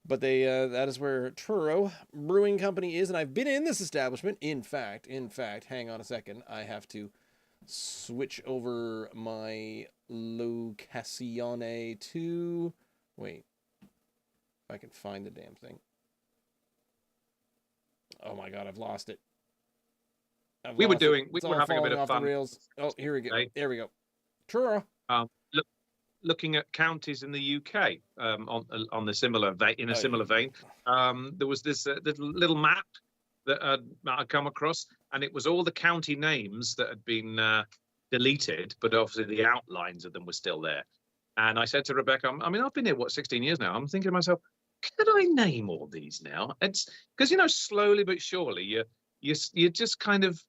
But that is where Truro Brewing Company is, and I've been in this establishment. In fact, hang on a second. I have to switch over my locazione to. Wait, if I can find the damn thing. Oh my god, I've lost it. We were having a bit of fun. Oh, here we go. There we go. Truro. Looking at counties in the UK on the similar vein, there was this little map that I'd come across, and it was all the county names that had been deleted, but obviously the outlines of them were still there. And I said to Rebecca, I've been here 16 years now. I'm thinking to myself, could I name all these now? It's because slowly but surely you just kind of.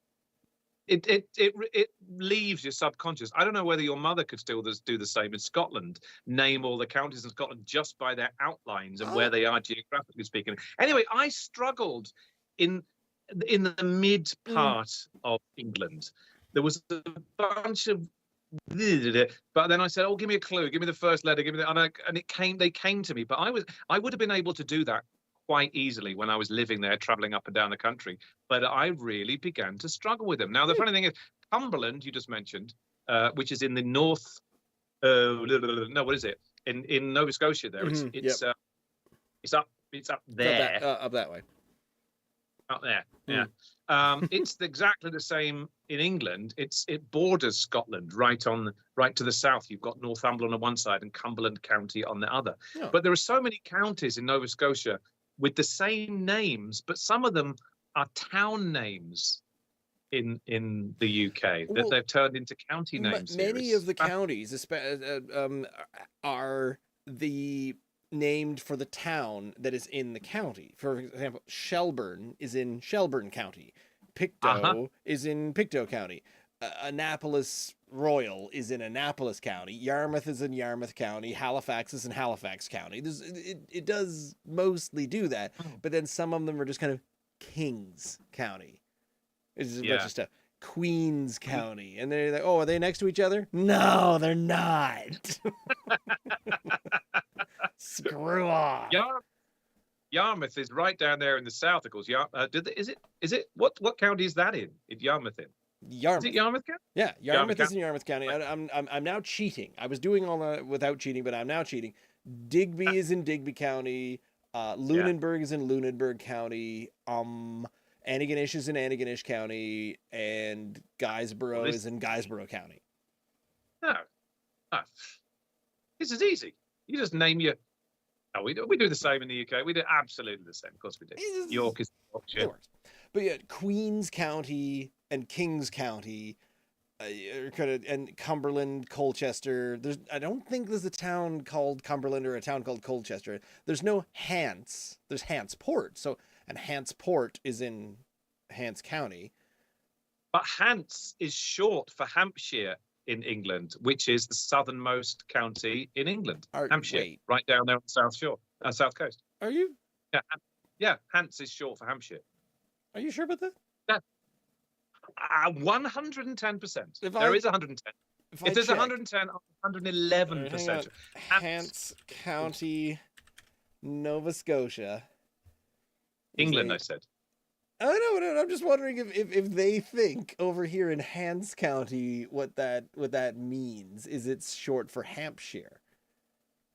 It leaves your subconscious. I don't know whether your mother could still do the same in Scotland, name all the counties in Scotland just by their outlines and where they are geographically speaking. Anyway, I struggled in the mid part of England. There was a bunch of, but then I said, give me a clue, give me the first letter, give me the, and they came to me. But I would have been able to do that quite easily when I was living there, traveling up and down the country. But I really began to struggle with them. Now, the funny thing is, Cumberland, you just mentioned, which is in the north. What is it? In Nova Scotia? There, it's up there, up that way. Up there, yeah. It's exactly the same in England. It borders Scotland right to the south. You've got Northumberland on one side and Cumberland County on the other. Oh. But there are so many counties in Nova Scotia with the same names, but some of them are town names in the UK that they've turned into county names. Many of the counties are the named for the town that is in the county. For example, Shelburne is in Shelburne County. Pictou is in Pictou County. Annapolis Royal is in Annapolis County. Yarmouth is in Yarmouth County. Halifax is in Halifax County. It does mostly do that, but then some of them are just kind of Kings County. It's just a bunch of stuff. Queens County, and they're like, oh, are they next to each other? No, they're not. Screw off. Yarmouth is right down there in the south, of course. Is it what county is that in? Yarmouth in? Yarmouth. Is it Yarmouth County? Yeah, Yarmouth is in Yarmouth County. I'm now cheating. I was doing all that without cheating, but I'm now cheating. Digby is in Digby County. Lunenburg is in Lunenburg County. Antigonish is in Antigonish County, and Guysborough is in Guysborough County. No. This is easy. You just name your... Oh, we do the same in the UK. We do absolutely the same. Of course we do. York is Yorkshire. It works. But yeah, Queens County and Kings County, and Cumberland, Colchester. I don't think there's a town called Cumberland or a town called Colchester. There's no Hants. There's Hantsport. And Hantsport is in Hants County. But Hants is short for Hampshire in England, which is the southernmost county in England. Hampshire, right down there on the south shore, south coast. Are you? Yeah, Hants is short for Hampshire. Are you sure about that? Yeah. 110%. There is 110. If there's 110, 111%. Hants County, Nova Scotia. England, I said. I know. I'm just wondering if they think over here in Hants County what that means. Is it short for Hampshire?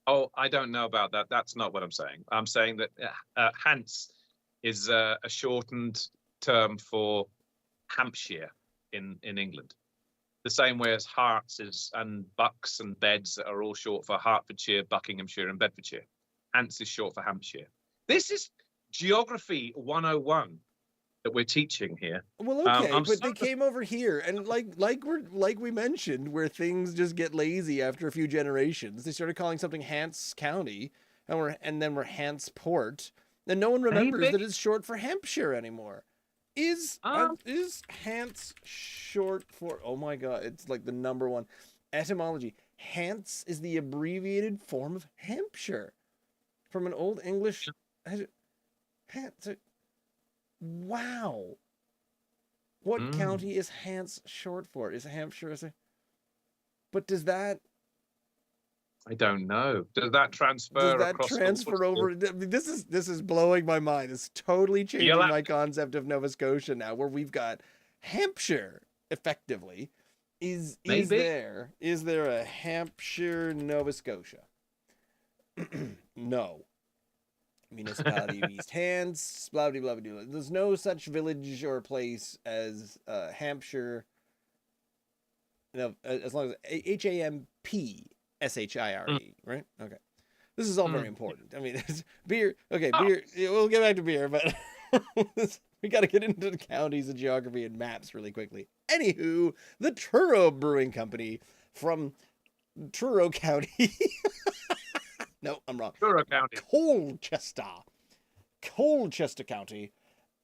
Oh, I don't know about that. That's not what I'm saying. I'm saying that Hants is a shortened term for Hampshire in England. The same way as Herts and Bucks and Beds are all short for Hertfordshire, Buckinghamshire, and Bedfordshire. Hants is short for Hampshire. This is Geography 101 that we're teaching here. Well, okay, but they came over here, and like we mentioned, where things just get lazy after a few generations, they started calling something Hants County, and then we're Hantsport, and no one remembers that it's short for Hampshire anymore. Is Hants short for? Oh my God, it's like the number one etymology. Hants is the abbreviated form of Hampshire, from an Old English. Hants. Wow. What county is Hants short for? Is Hampshire? But does that? I don't know. Does that transfer? Does that transfer over? I mean, this is blowing my mind. It's totally changing my concept of Nova Scotia now, where we've got Hampshire effectively. Is there a Hampshire, Nova Scotia? No. Municipality of East Hants, blah blah blah blah. There's no such village or place as Hampshire. No, as long as HAMPSHIRE, right? Okay, this is all very important. I mean, beer. Okay, beer. We'll get back to beer, but we got to get into the counties and geography and maps really quickly. Anywho, the Truro Brewing Company from Truro County. No, I'm wrong. Truro County. Colchester County.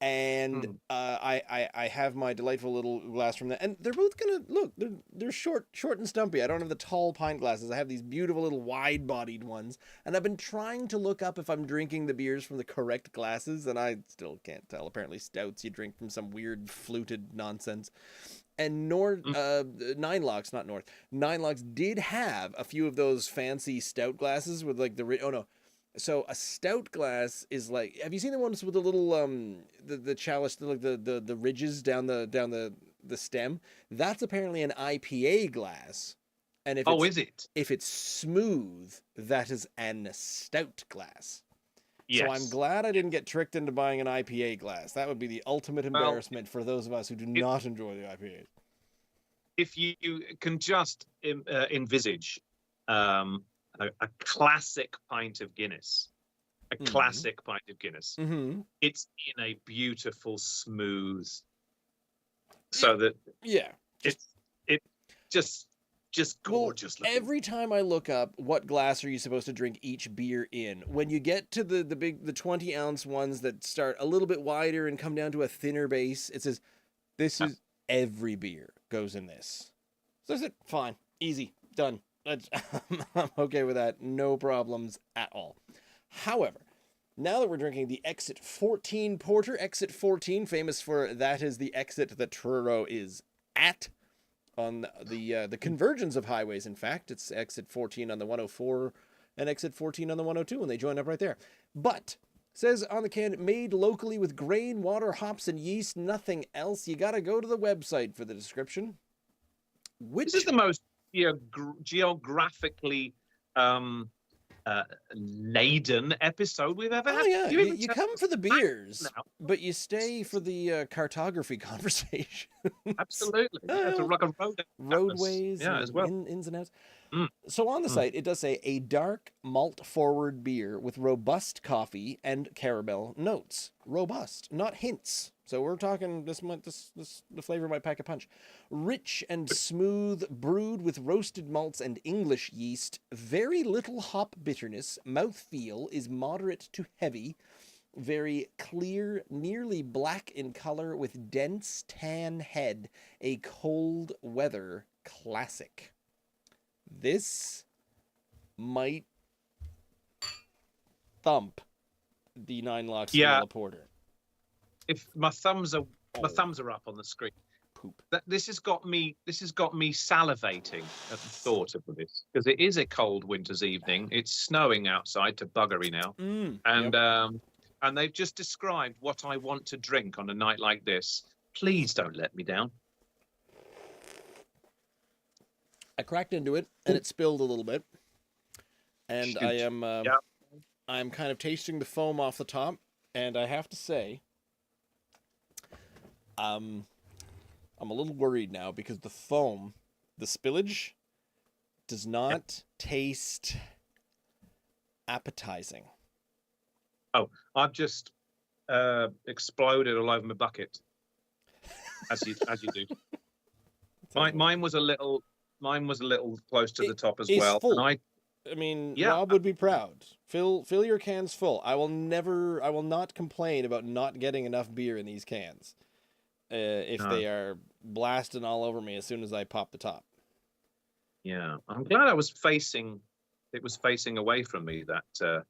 And I have my delightful little glass from that. And they're both gonna look, they're short and stumpy. I don't have the tall pint glasses. I have these beautiful little wide-bodied ones. And I've been trying to look up if I'm drinking the beers from the correct glasses, and I still can't tell. Apparently stouts you drink from some weird fluted nonsense. And Nine Locks did have a few of those fancy stout glasses with like so a stout glass is like, have you seen the ones with the little the chalice, like the ridges down the stem? That's apparently an IPA glass. And if it's smooth, that is an stout glass. Yes. So I'm glad I didn't get tricked into buying an IPA glass. That would be the ultimate embarrassment for those of us who do not enjoy the IPAs. If you can just envisage a classic pint of Guinness, Mm-hmm. It's in a beautiful, smooth, so that it just just gorgeous looking. Every time I look up what glass are you supposed to drink each beer in, when you get to the 20-ounce ones that start a little bit wider and come down to a thinner base, it says this is every beer goes in this. So I said, fine, easy, done. I'm okay with that. No problems at all. However, now that we're drinking the Exit 14 Porter, Exit 14, famous for that is the exit that Truro is at on the convergence of highways. In fact, it's Exit 14 on the 104 and Exit 14 on the 102, and they join up right there. But says on the can, made locally with grain, water, hops, and yeast, nothing else. You got to go to the website for the description. This is the most geographically laden episode we've ever had. Oh yeah, you come for the beers, but you stay for the cartography conversation. Absolutely, it's like a roadways, as well. Ins and outs. So on the site, it does say a dark malt-forward beer with robust coffee and caramel notes. Robust, not hints. So we're talking the flavor might pack a punch. Rich and smooth, brewed with roasted malts and English yeast. Very little hop bitterness. Mouthfeel is moderate to heavy. Very clear, nearly black in color with dense tan head. A cold weather classic. This might thump the Nine Locks Vanilla Porter. If my thumbs are up on the screen. Poop. This has got me salivating at the thought of this, because it is a cold winter's evening. It's snowing outside to buggery now, and they've just described what I want to drink on a night like this. Please don't let me down. I cracked into it and it spilled a little bit, and I'm kind of tasting the foam off the top, and I have to say, I'm a little worried now because the foam, the spillage, does not taste appetizing. Oh, I've just exploded all over my bucket, as you do. Mine was a little close to the top as well. Full. And I mean, Rob would be proud. Fill your cans full. I will not complain about not getting enough beer in these cans. If they are blasting all over me as soon as I pop the top. Yeah, I'm glad it was facing away from me, that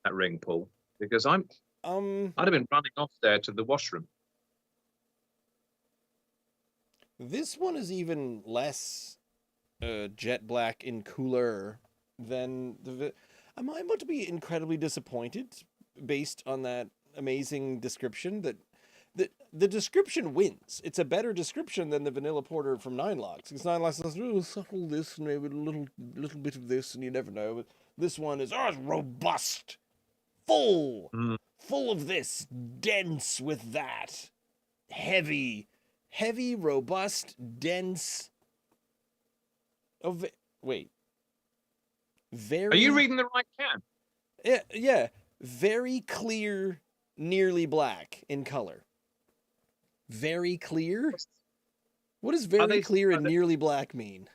ring pull, because I'd have been running off there to the washroom. This one is even less jet black in cooler than I'm about to be incredibly disappointed based on that amazing description that the description wins. It's a better description than the vanilla porter from Nine Locks. Because Nine Locks says, subtle this, and maybe a little bit of this, and you never know. But this one is, it's robust, full of this, dense with that, heavy, robust, dense. Very. Are you reading the right can? Yeah. Very clear, nearly black in color. Very clear? What does very clear and nearly black mean?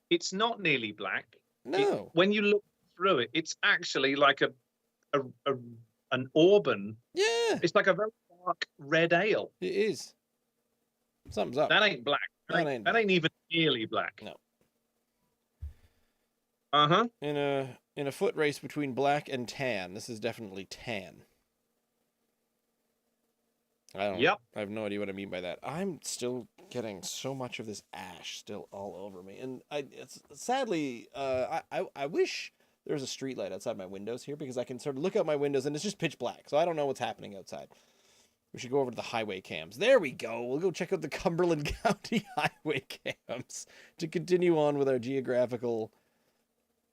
It's not nearly black. No. When you look through it, it's actually like an auburn. Yeah. It's like a very dark red ale. It is. Something's up. That ain't black. That ain't even nearly black. No. In a foot race between black and tan, this is definitely tan. I have no idea what I mean by that. I'm still getting so much of this ash still all over me, and sadly, I wish there was a street light outside my windows here, because I can sort of look out my windows and it's just pitch black, so I don't know what's happening outside. We should go over to the highway cams. There we go. We'll go check out the Cumberland County highway cams to continue on with our geographical.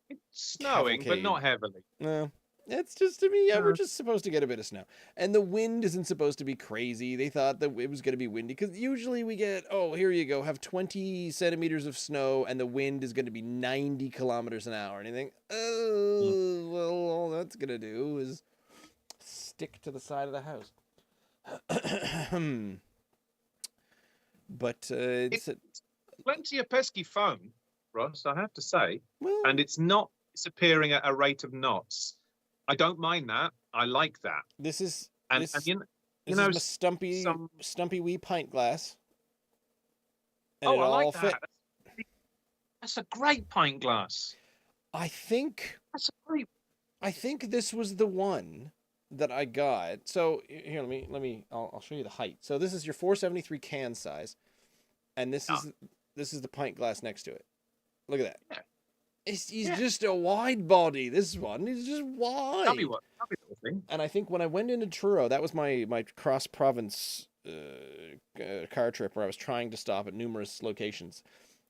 It's snowing, but not heavily. No. It's just, to me, we're just supposed to get a bit of snow. And the wind isn't supposed to be crazy. They thought that it was going to be windy, because usually we get, here you go, have 20 centimeters of snow, and the wind is going to be 90 kilometers an hour. And you think, well, all that's going to do is stick to the side of the house. But it's plenty of pesky foam, Ross, I have to say, Well, and it's not disappearing at a rate of knots. I don't mind that. I like that. this is And this you this know is my stumpy wee pint glass, and oh, it I all like fit. that. That's a great pint glass. I think That's a great. this was the one that I got. So here, I'll show you the height. So this is your 473 can size, and this is the pint glass next to it. Look at that. Yeah. He's just a wide body. This one, he's just wide. That'd be the thing. And I think when I went into Truro, that was my cross province car trip where I was trying to stop at numerous locations.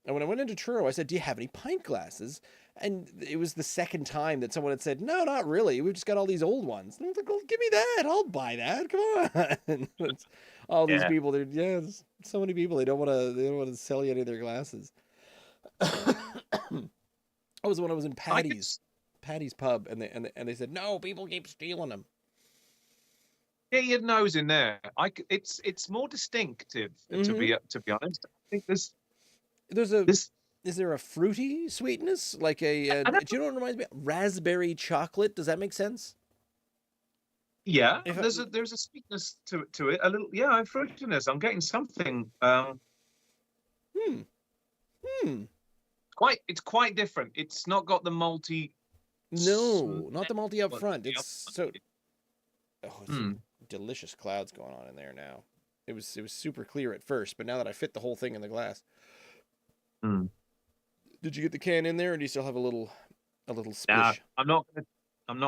And when I went into Truro, I said, "Do you have any pint glasses?" And it was the second time that someone had said, "No, not really. We've just got all these old ones." And I was like, "Well, give me that. I'll buy that. Come on." All these people, there's so many people. They don't want to sell you any of their glasses. That was when I was in Patty's pub, and they said, "No, people keep stealing them." Get your nose in there. It's more distinctive to be honest. I think Is there a fruity sweetness like a? Do you know what it reminds me of? Raspberry chocolate. Does that make sense? Yeah, there's a sweetness to it. A little, yeah, a fruitiness. I'm getting something. It's quite different. It's not got the malty. No, not the malty up front. It's delicious clouds going on in there now. It was super clear at first, but now that I fit the whole thing in the glass. Did you get the can in there, or do you still have a little splish? Nah, I'm not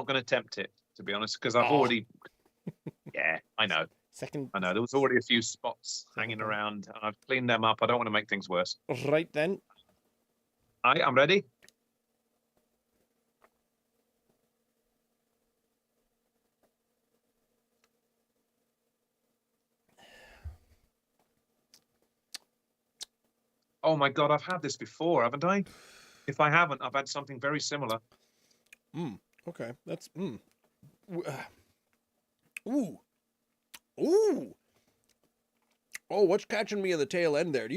gonna tempt it, to be honest, because I've already. Yeah, I know. I know there was already a few spots hanging around, and I've cleaned them up. I don't want to make things worse. Right then. I'm ready. Oh my God, I've had this before, haven't I? If I haven't, I've had something very similar. Okay, that's Ooh. Oh, what's catching me at the tail end there?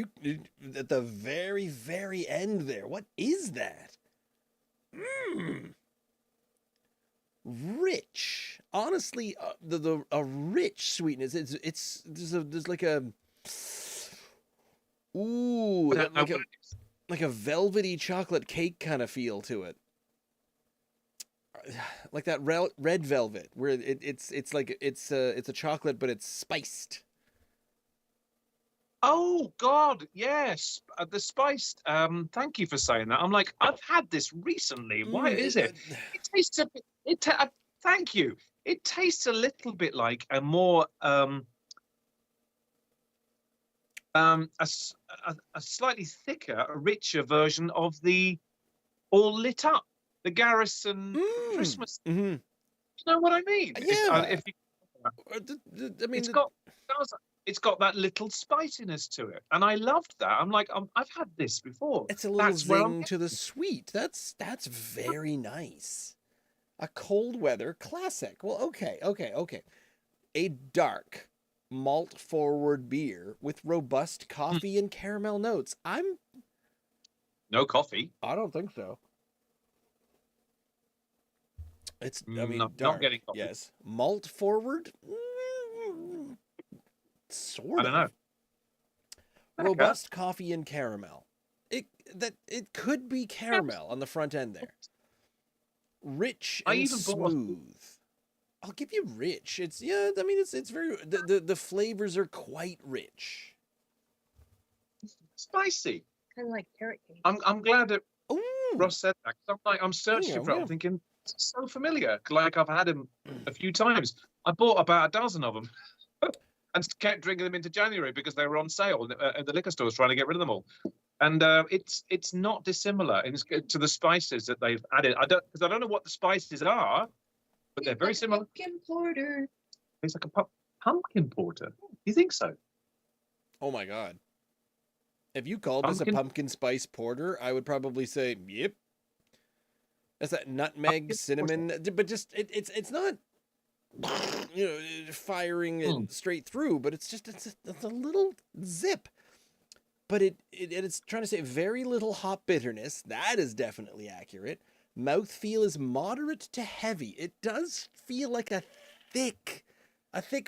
At the very, very end there? What is that? Rich. Honestly, a rich sweetness. There's like a like a velvety chocolate cake kind of feel to it. Like that red velvet, where it's like it's a chocolate, but it's spiced. Oh God, yes, the spiced. Thank you for saying that. I'm like, I've had this recently. Why is it? It tastes a bit. Thank you. It tastes a little bit like a more a slightly thicker, richer version of the All Lit Up, the Garrison Christmas. Mm-hmm. You know what I mean? Yeah. It's got that little spiciness to it, and I loved that. I'm like, I've had this before. It's a little zing to the sweet. That's very nice. A cold weather classic. Well, okay. A dark malt forward beer with robust coffee and caramel notes. No coffee. I don't think so. It's dark. Not getting coffee. Yes, malt forward. Sort of. I don't know. Robust coffee and caramel. It could be caramel on the front end there. Rich and smooth. I'll give you rich. It's very the flavors are quite rich. Spicy. Kind of like carrot cake. I'm glad that Ross said that. I'm searching for it. I'm thinking it's so familiar. Like I've had them a few times. I bought about a dozen of them. And kept drinking them into January because they were on sale at the liquor stores, trying to get rid of them all. And it's not dissimilar to the spices that they've added. I don't know what the spices are, but they're very similar. Pumpkin porter. It's like a pumpkin porter. You think so? Oh my God! If you called this a pumpkin spice porter, I would probably say, "Yep." That's that nutmeg, cinnamon, but just it's not. Firing it straight through, but it's a little zip. but it's trying to say very little hop bitterness. That is definitely accurate. Mouthfeel is moderate to heavy. It does feel like a thick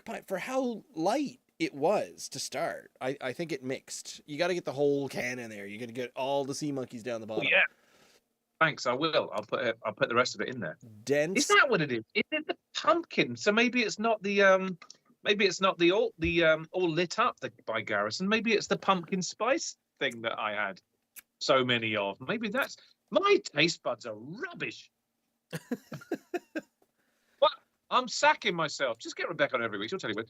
pint for how light it was to start. I think it mixed. You got to get the whole can in there. You got to get all the sea monkeys down the bottom. yeah. Thanks, I will. I'll put the rest of it in there. Dense. Is that what it is? Is it the pumpkin? So maybe it's not the all lit up by Garrison. Maybe it's the pumpkin spice thing that I had so many of. Maybe that's my taste buds are rubbish. What? I'm sacking myself. Just get Rebecca on every week. She'll tell you what.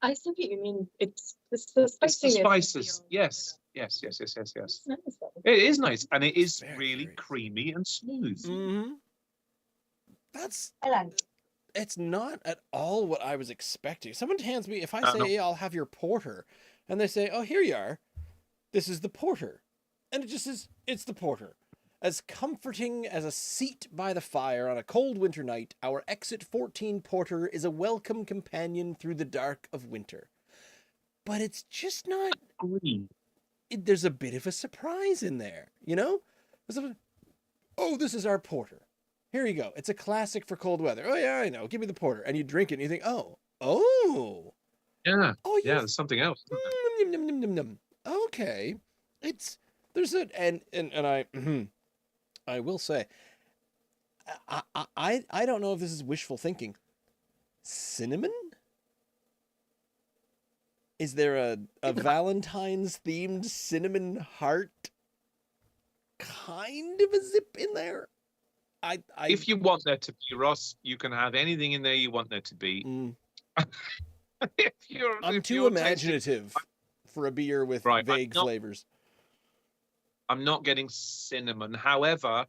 I see what you mean. It's the It's the spiciness. spices. Yes. Yes. It's nice, though. It is nice, and it is Very really nice. creamy and smooth. Mm-hmm. I like it. It's not at all what I was expecting. Someone hands me, if I say, No. hey, I'll have your porter, and they say, oh, here you are. This is the porter. And it just says, it's the porter. As comforting as a seat by the fire on a cold winter night, our Exit 14 porter is a welcome companion through the dark of winter. But it's just not, Green. there's a bit of a surprise in there, you know? Oh, this is our porter. Here you go. It's a classic for cold weather. Oh, yeah, I know. Give me the porter. And you drink it and you think, oh. Yeah. Oh, Yeah, there's something else. Num, num, num, num, num. Okay. There's a, and I will say, I don't know if this is wishful thinking. Cinnamon? Is there a Valentine's themed cinnamon heart kind of a zip in there? If you want there to be, Ross, you can have anything in there you want there to be. I'm too imaginative for a beer with vague flavors. I'm not getting cinnamon. However,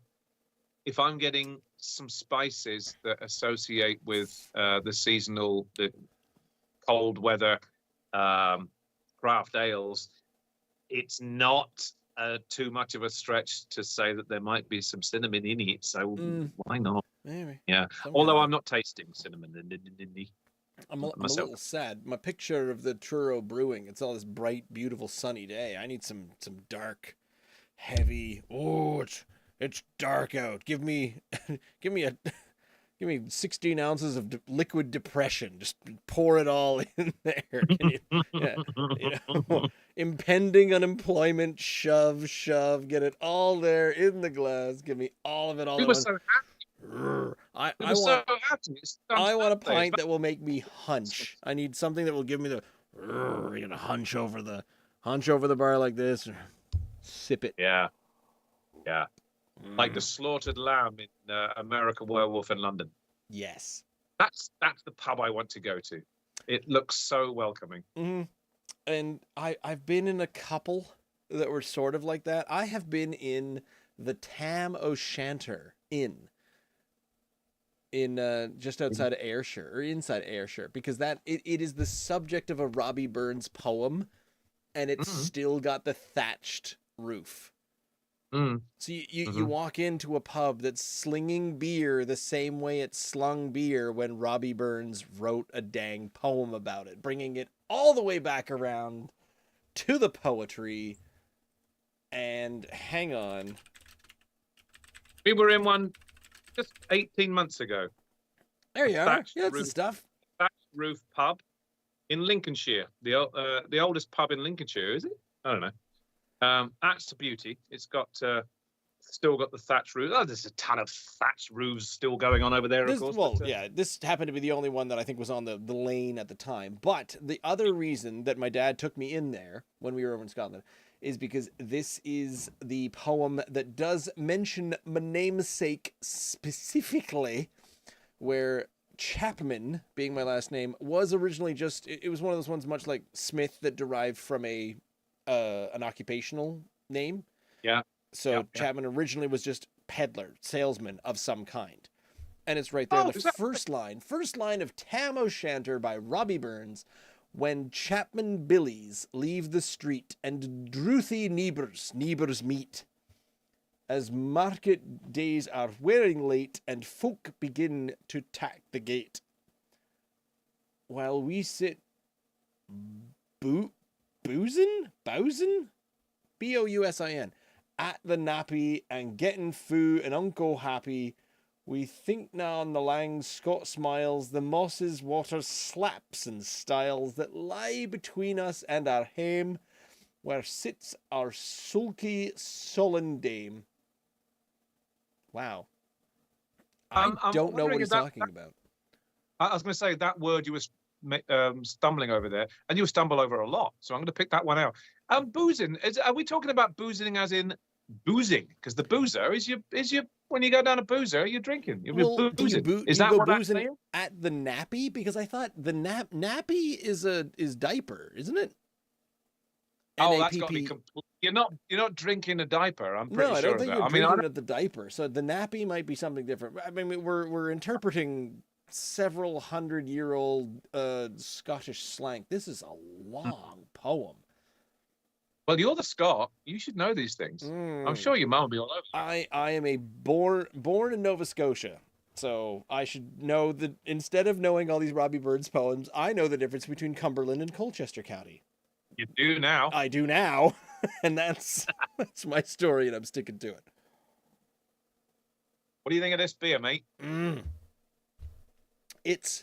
if I'm getting some spices that associate with the cold weather craft ales, it's not too much of a stretch to say that there might be some cinnamon in it. So why not? Maybe. Yeah. Although I'm not tasting cinnamon in the I'm a little sad. My picture of the Truro Brewing, it's all this bright, beautiful, sunny day. I need some dark, heavy. Oh, it's dark out. Give me 16 ounces of liquid depression. Just pour it all in there. Impending unemployment. Shove. Get it all there in the glass. Give me all of it. All. We were so happy. I want a pint that will make me hunch. I need something that will give me the you're gonna hunch over the bar like this, or sip it. Yeah. Like the slaughtered lamb in American Werewolf in London. Yes. That's the pub I want to go to. It looks so welcoming. Mm-hmm. And I've been in a couple that were sort of like that. I have been in the Tam O'Shanter Inn. In just outside of Ayrshire, or inside Ayrshire, because it is the subject of a Robbie Burns poem, and it's still got the thatched roof. So you walk into a pub that's slinging beer the same way it slung beer when Robbie Burns wrote a dang poem about it, bringing it all the way back around to the poetry. And hang on, we were in one just 18 months ago. There you are. Yeah, that's the stuff. Thatched roof pub in Lincolnshire. The oldest pub in Lincolnshire, is it? I don't know. That's a beauty. It's got still got the thatched roof. Oh, there's a ton of thatched roofs still going on over there, of course. Well, yeah, this happened to be the only one that I think was on the lane at the time. But the other reason that my dad took me in there when we were over in Scotland is because this is the poem that does mention my namesake specifically, where Chapman, being my last name, was originally just, it was one of those ones much like Smith that derived from an occupational name. Yeah. So Chapman originally was just peddler, salesman of some kind. And it's right there in the first line of Tam O'Shanter by Robbie Burns. When Chapman Billies leave the street and drouthy neighbours meet, as market days are wearing late and folk begin to tack the gate, while we sit bowsing Bousin, at the Nappy and getting food and Uncle happy. We think now on the lang Scott smiles, the mosses water slaps and styles that lie between us and our hame, where sits our sulky sullen dame. Wow. I I'm don't know what wondering he's if that- talking about. I was going to say that word you were stumbling over there, and you stumble over a lot. So I'm going to pick that one out. Boozing. Are we talking about boozing as in boozing? Because the boozer is your when you go down a boozer, you're drinking. You're Well, boozing. do Is you that go what that's boozing saying? at the Nappy? Because I thought the nappy is diaper, isn't it? Oh, that's got to be NAPP. complete. You're not drinking a diaper. I'm pretty No, I sure don't of think that. you're I mean, drinking at the diaper. So the nappy might be something different. I mean, we're interpreting several 100-year-old Scottish slang. This is a long poem. well, you're the Scot. You should know these things. I'm sure your mum will be all over that. I am a born in Nova Scotia. So I should know that instead of knowing all these Robbie Burns poems, I know the difference between Cumberland and Colchester County. You do now. I do now, and that's my story, and I'm sticking to it. What do you think of this beer, mate? It's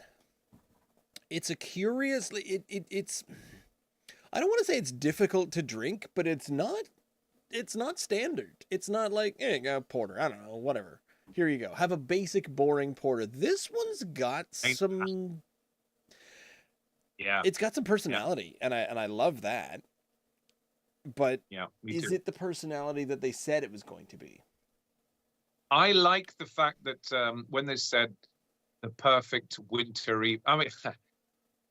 a curiously it's I don't want to say it's difficult to drink, but it's not standard. It's not like porter. I don't know, whatever. Here you go. Have a basic boring porter. This one's got some. Yeah, It's got some personality, and I love that. But yeah. is it the personality that they said it was going to be? I like the fact that when they said the perfect wintry. I mean,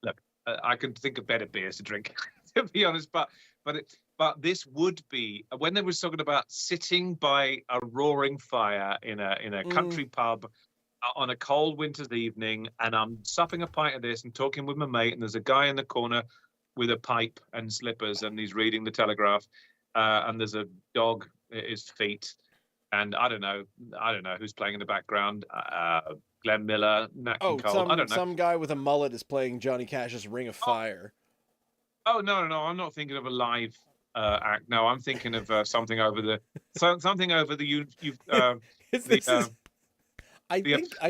look, I can think of better beers to drink, to be honest. But this would be when they were talking about sitting by a roaring fire in a country pub on a cold winter's evening, and I'm supping a pint of this and talking with my mate, and there's a guy in the corner with a pipe and slippers, and he's reading the Telegraph, and there's a dog at his feet, and I don't know who's playing in the background. Glenn Miller, Nat King Cole. I don't know. Some guy with a mullet is playing Johnny Cash's Ring of Fire. Oh no! I'm not thinking of a live act. No, I'm thinking of something over the I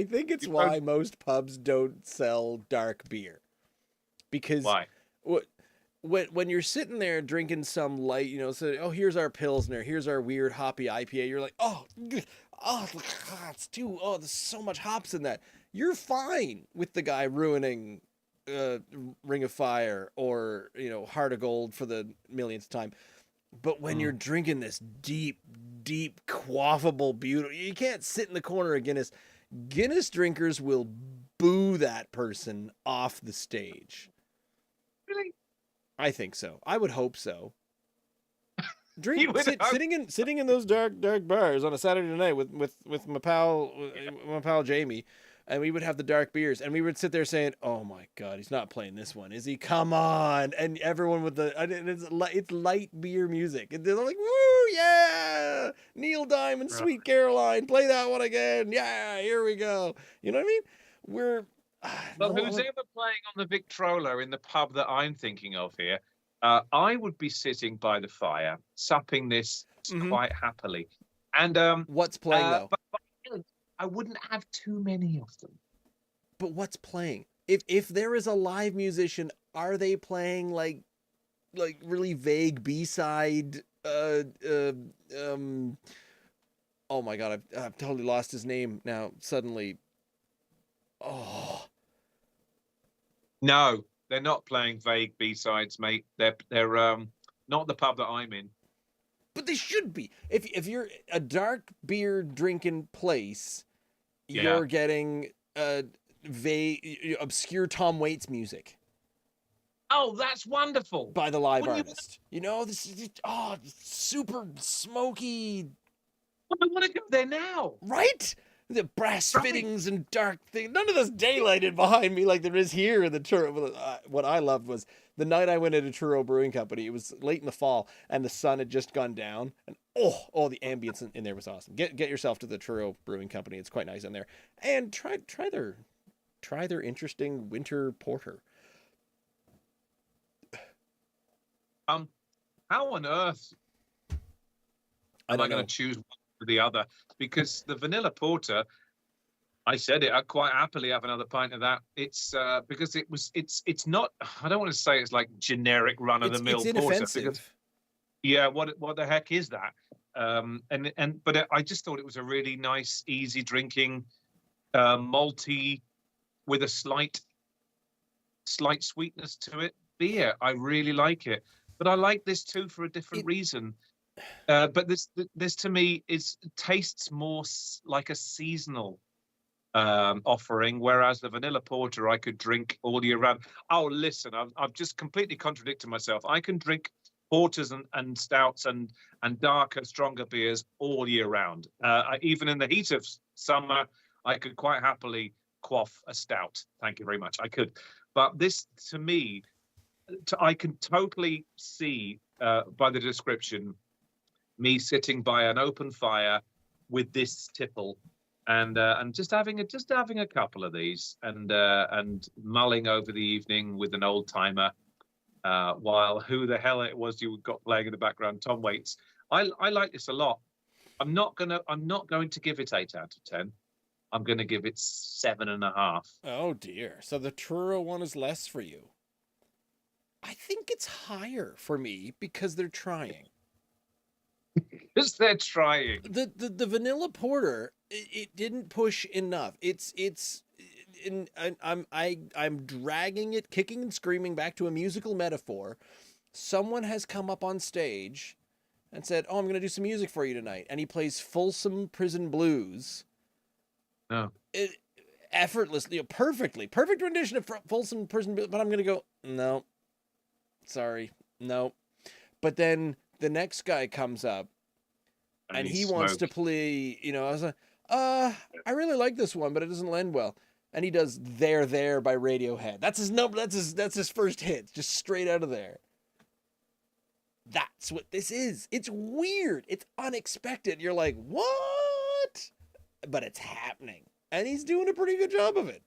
think it's why most pubs don't sell dark beer, because why? When you're sitting there drinking some light, here's our Pilsner, here's our weird hoppy IPA, you're like, there's so much hops in that. You're fine with the guy ruining Ring of Fire or, Heart of Gold for the millionth time. But when you're drinking this deep, quaffable, beautiful, you can't sit in the corner of Guinness. Guinness drinkers will boo that person off the stage. Really? I think so. I would hope so. Sitting in those dark bars on a Saturday night with my pal Jamie, and we would have the dark beers, and we would sit there saying, "Oh my God, he's not playing this one, is he? Come on!" And everyone with it's light beer music, and they're like, "Woo, yeah, Neil Diamond, Sweet Caroline, play that one again, yeah, here we go." You know what I mean? Who's ever playing on the Victrola in the pub that I'm thinking of here? I would be sitting by the fire, supping this quite happily. And what's playing though? But I wouldn't have too many of them. But what's playing? If there is a live musician, are they playing like really vague B-side? Oh my God, I've totally lost his name now. Suddenly. Oh. No, they're not playing vague B-sides, mate. They're not the pub that I'm in. But they should be. If you're a dark beer drinking place, you're getting vague, obscure Tom Waits music. Oh, that's wonderful. By the live artist. This is super smoky. I want to go there now. Right? The brass fittings and dark things. None of this daylighted behind me like there is here in the Truro. What I loved was the night I went into Truro Brewing Company. It was late in the fall, and the sun had just gone down. And the ambience in there was awesome. Get yourself to the Truro Brewing Company. It's quite nice in there. And try their interesting winter porter. How on earth Am I going to choose one or the other? Because the vanilla porter, I said it, I'd quite happily have another pint of that. It's because it's not, I don't want to say it's like generic run of the mill It's porter. inoffensive. Because, yeah, what the heck is that? But I just thought it was a really nice, easy drinking, malty with a slight sweetness to it beer. I really like it, but I like this too for a different reason. But this to me tastes more like a seasonal offering, whereas the vanilla porter I could drink all year round. Oh, listen, I've just completely contradicted myself. I can drink porters and stouts and darker, stronger beers all year round. Even in the heat of summer, I could quite happily quaff a stout. Thank you very much. I could. But this, to me, I can totally see by the description, me sitting by an open fire with this tipple and just having a couple of these and mulling over the evening with an old timer while who the hell it was you got playing in the background, Tom Waits. I like this a lot. I'm not going to give it 8 out of 10. I'm going to give it 7.5. Oh dear. So the Truro one is less for you. I think it's higher for me because they're trying. Because they're trying. The vanilla porter, it didn't push enough. I'm dragging it, kicking and screaming back to a musical metaphor. Someone has come up on stage and said, "Oh, I'm going to do some music for you tonight," and he plays Folsom Prison Blues. No. Effortlessly, perfect rendition of Folsom Prison Blues. But I'm going to go, no, sorry, no. But then the next guy comes up and he wants to play, I was like, I really like this one, but it doesn't lend well. And he does There by Radiohead. That's his number. That's his first hit, just straight out of there. That's what this is. It's weird. It's unexpected. You're like, what? But it's happening. And he's doing a pretty good job of it.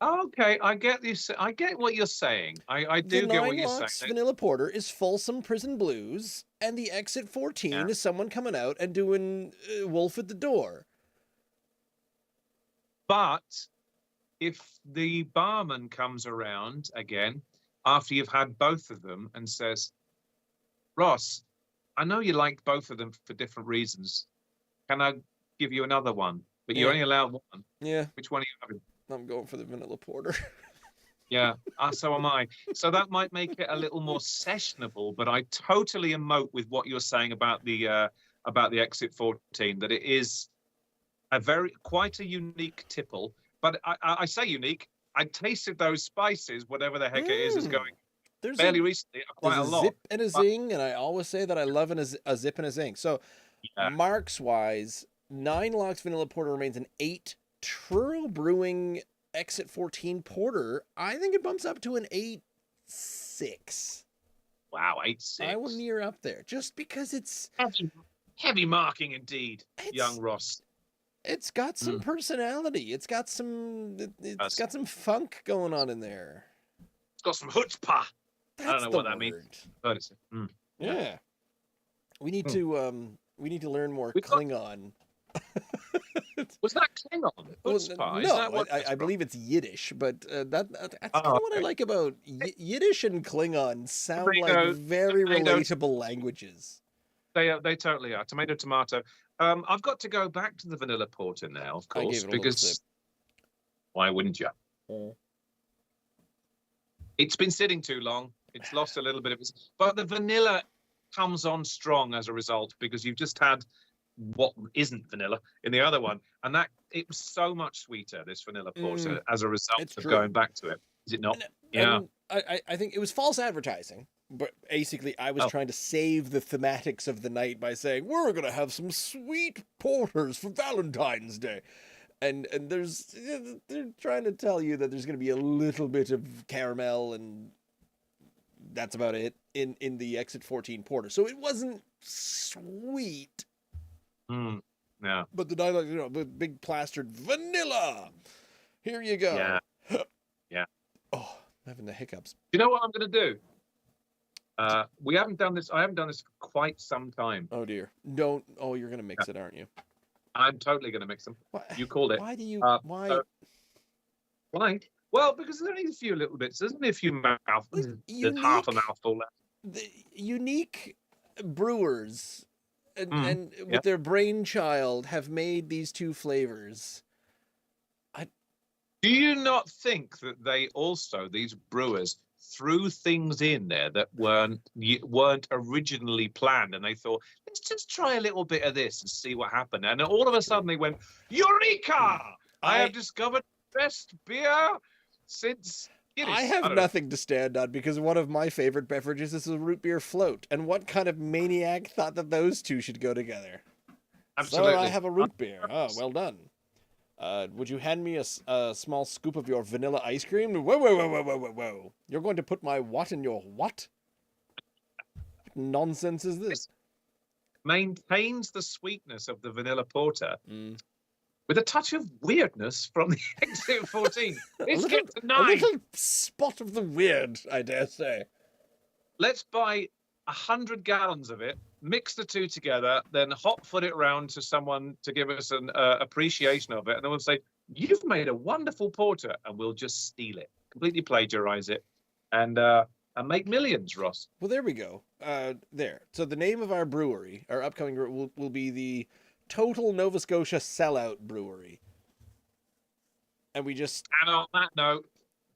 Okay, I get this. I get what you're saying. I do get what you're saying. The 9 Locks Vanilla Porter is Folsom Prison Blues, and the Exit 14 is someone coming out and doing Wolf at the Door. But if the barman comes around again after you've had both of them and says, "Ross, I know you liked both of them for different reasons. Can I give you another one? But you're only allowed one." Yeah. Which one are you having? I'm going for the vanilla porter. Yeah, so am I. So that might make it a little more sessionable, but I totally emote with what you're saying about the Exit 14, that it is quite a unique tipple. But I say unique. I tasted those spices, whatever the heck it is going. Fairly recently, quite a lot. Zip and a zing, and I always say that I love a zip and a zing. So, marks wise, 9 Locks Vanilla Porter remains an 8. Truro Brewing Exit 14 Porter, I think it bumps up to an 8.6. Wow, 8.6. I will near up there just because it's heavy marking indeed, young Ross. It's got some personality. It's got some funk going on in there. It's got some chutzpah. I don't know what that means. But yeah. We need to learn more Klingon. Was that Klingon? Chutzpah? No, I believe it's Yiddish, but that's kind of what I like about Yiddish and Klingon. Sound like very relatable languages. They totally are. Tomato. I've got to go back to the vanilla porter now, of course, because why wouldn't you? It's been sitting too long. It's lost a little bit of its, but the vanilla comes on strong as a result, because you've just had what isn't vanilla in the other one, and that it was so much sweeter, this vanilla porter, as a result of going back to it. Is it not? And I think it was false advertising, but basically I was trying to save the thematics of the night by saying we're gonna have some sweet porters for Valentine's Day, and they're trying to tell you that there's gonna be a little bit of caramel, and that's about it in the Exit 14 porter. So it wasn't sweet. Yeah. But the dialogue, the big plastered vanilla. Here you go. Yeah. Oh, I'm having the hiccups. You know what I'm going to do? We haven't done this. I haven't done this for quite some time. Oh dear. Don't. Oh, you're gonna mix it, aren't you? I'm totally going to mix them. Why, You called it. why do you? Uh, Why? so- Why? Well, because there's only a few little bits. There's only a few mouthfuls. There's half a Unique. mouthful left. The unique brewers and with yeah. their brainchild have made these two flavors. Do you not think that they also, these brewers, threw things in there that weren't originally planned, and they thought, let's just try a little bit of this and see what happened, and all of a sudden they went, Eureka! I have discovered the best beer since Guinness. I have don't know. nothing to stand on because one of my favorite beverages is a root beer float. And what kind of maniac thought that those two should go together? Absolutely. So I have a root beer. Oh, well done. Would you hand me a small scoop of your vanilla ice cream? Whoa, whoa, whoa, whoa, whoa, whoa, whoa. You're going to put my what in your what? What nonsense is this? Maintains the sweetness of the vanilla porter Mm. with a touch of weirdness from the Exit 14. Let's get to A 9. little spot of the weird, I dare say. Let's buy 100 gallons of it, mix the two together, then hot foot it round to someone to give us an appreciation of it, and then we'll say, you've made a wonderful porter, and we'll just steal it, completely plagiarize it, and make millions, Ross. Well, there we go. There. So the name of our brewery, our upcoming brewery, will be the Total Nova Scotia Sellout Brewery. And we just And on that note,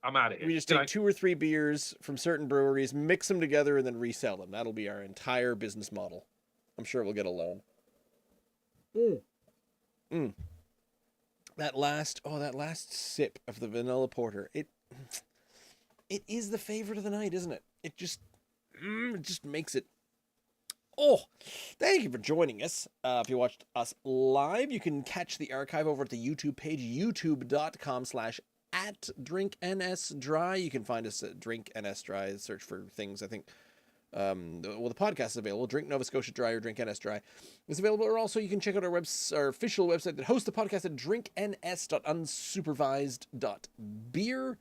I'm out of here. we just Good take night. 2 or 3 beers from certain breweries, mix them together, and then resell them. That'll be our entire business model. I'm sure we'll get a loan. That last sip of the vanilla porter, it is the favorite of the night, isn't it? It just makes it. Oh, thank you for joining us. If you watched us live, you can catch the archive over at the YouTube page, youtube.com/@drinknsdry. You can find us at Drink NS Dry. Search for things, I think. The podcast is available. Drink Nova Scotia Dry or Drink NS Dry is available. Or also, you can check out our official website that hosts the podcast at drinkns.unsupervised.beer.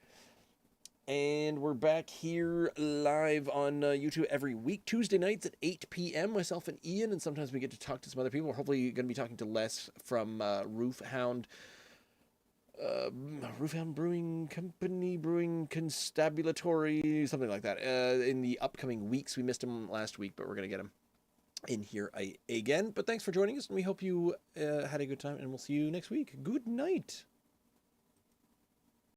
And we're back here live on YouTube every week, Tuesday nights at 8 p.m. Myself and Ian, and sometimes we get to talk to some other people. We're hopefully going to be talking to Les from Roofhound Brewing Company, Brewing Constabulatory, something like that, in the upcoming weeks. We missed him last week, but we're going to get him in here again. But thanks for joining us, and we hope you had a good time, and we'll see you next week. Good night.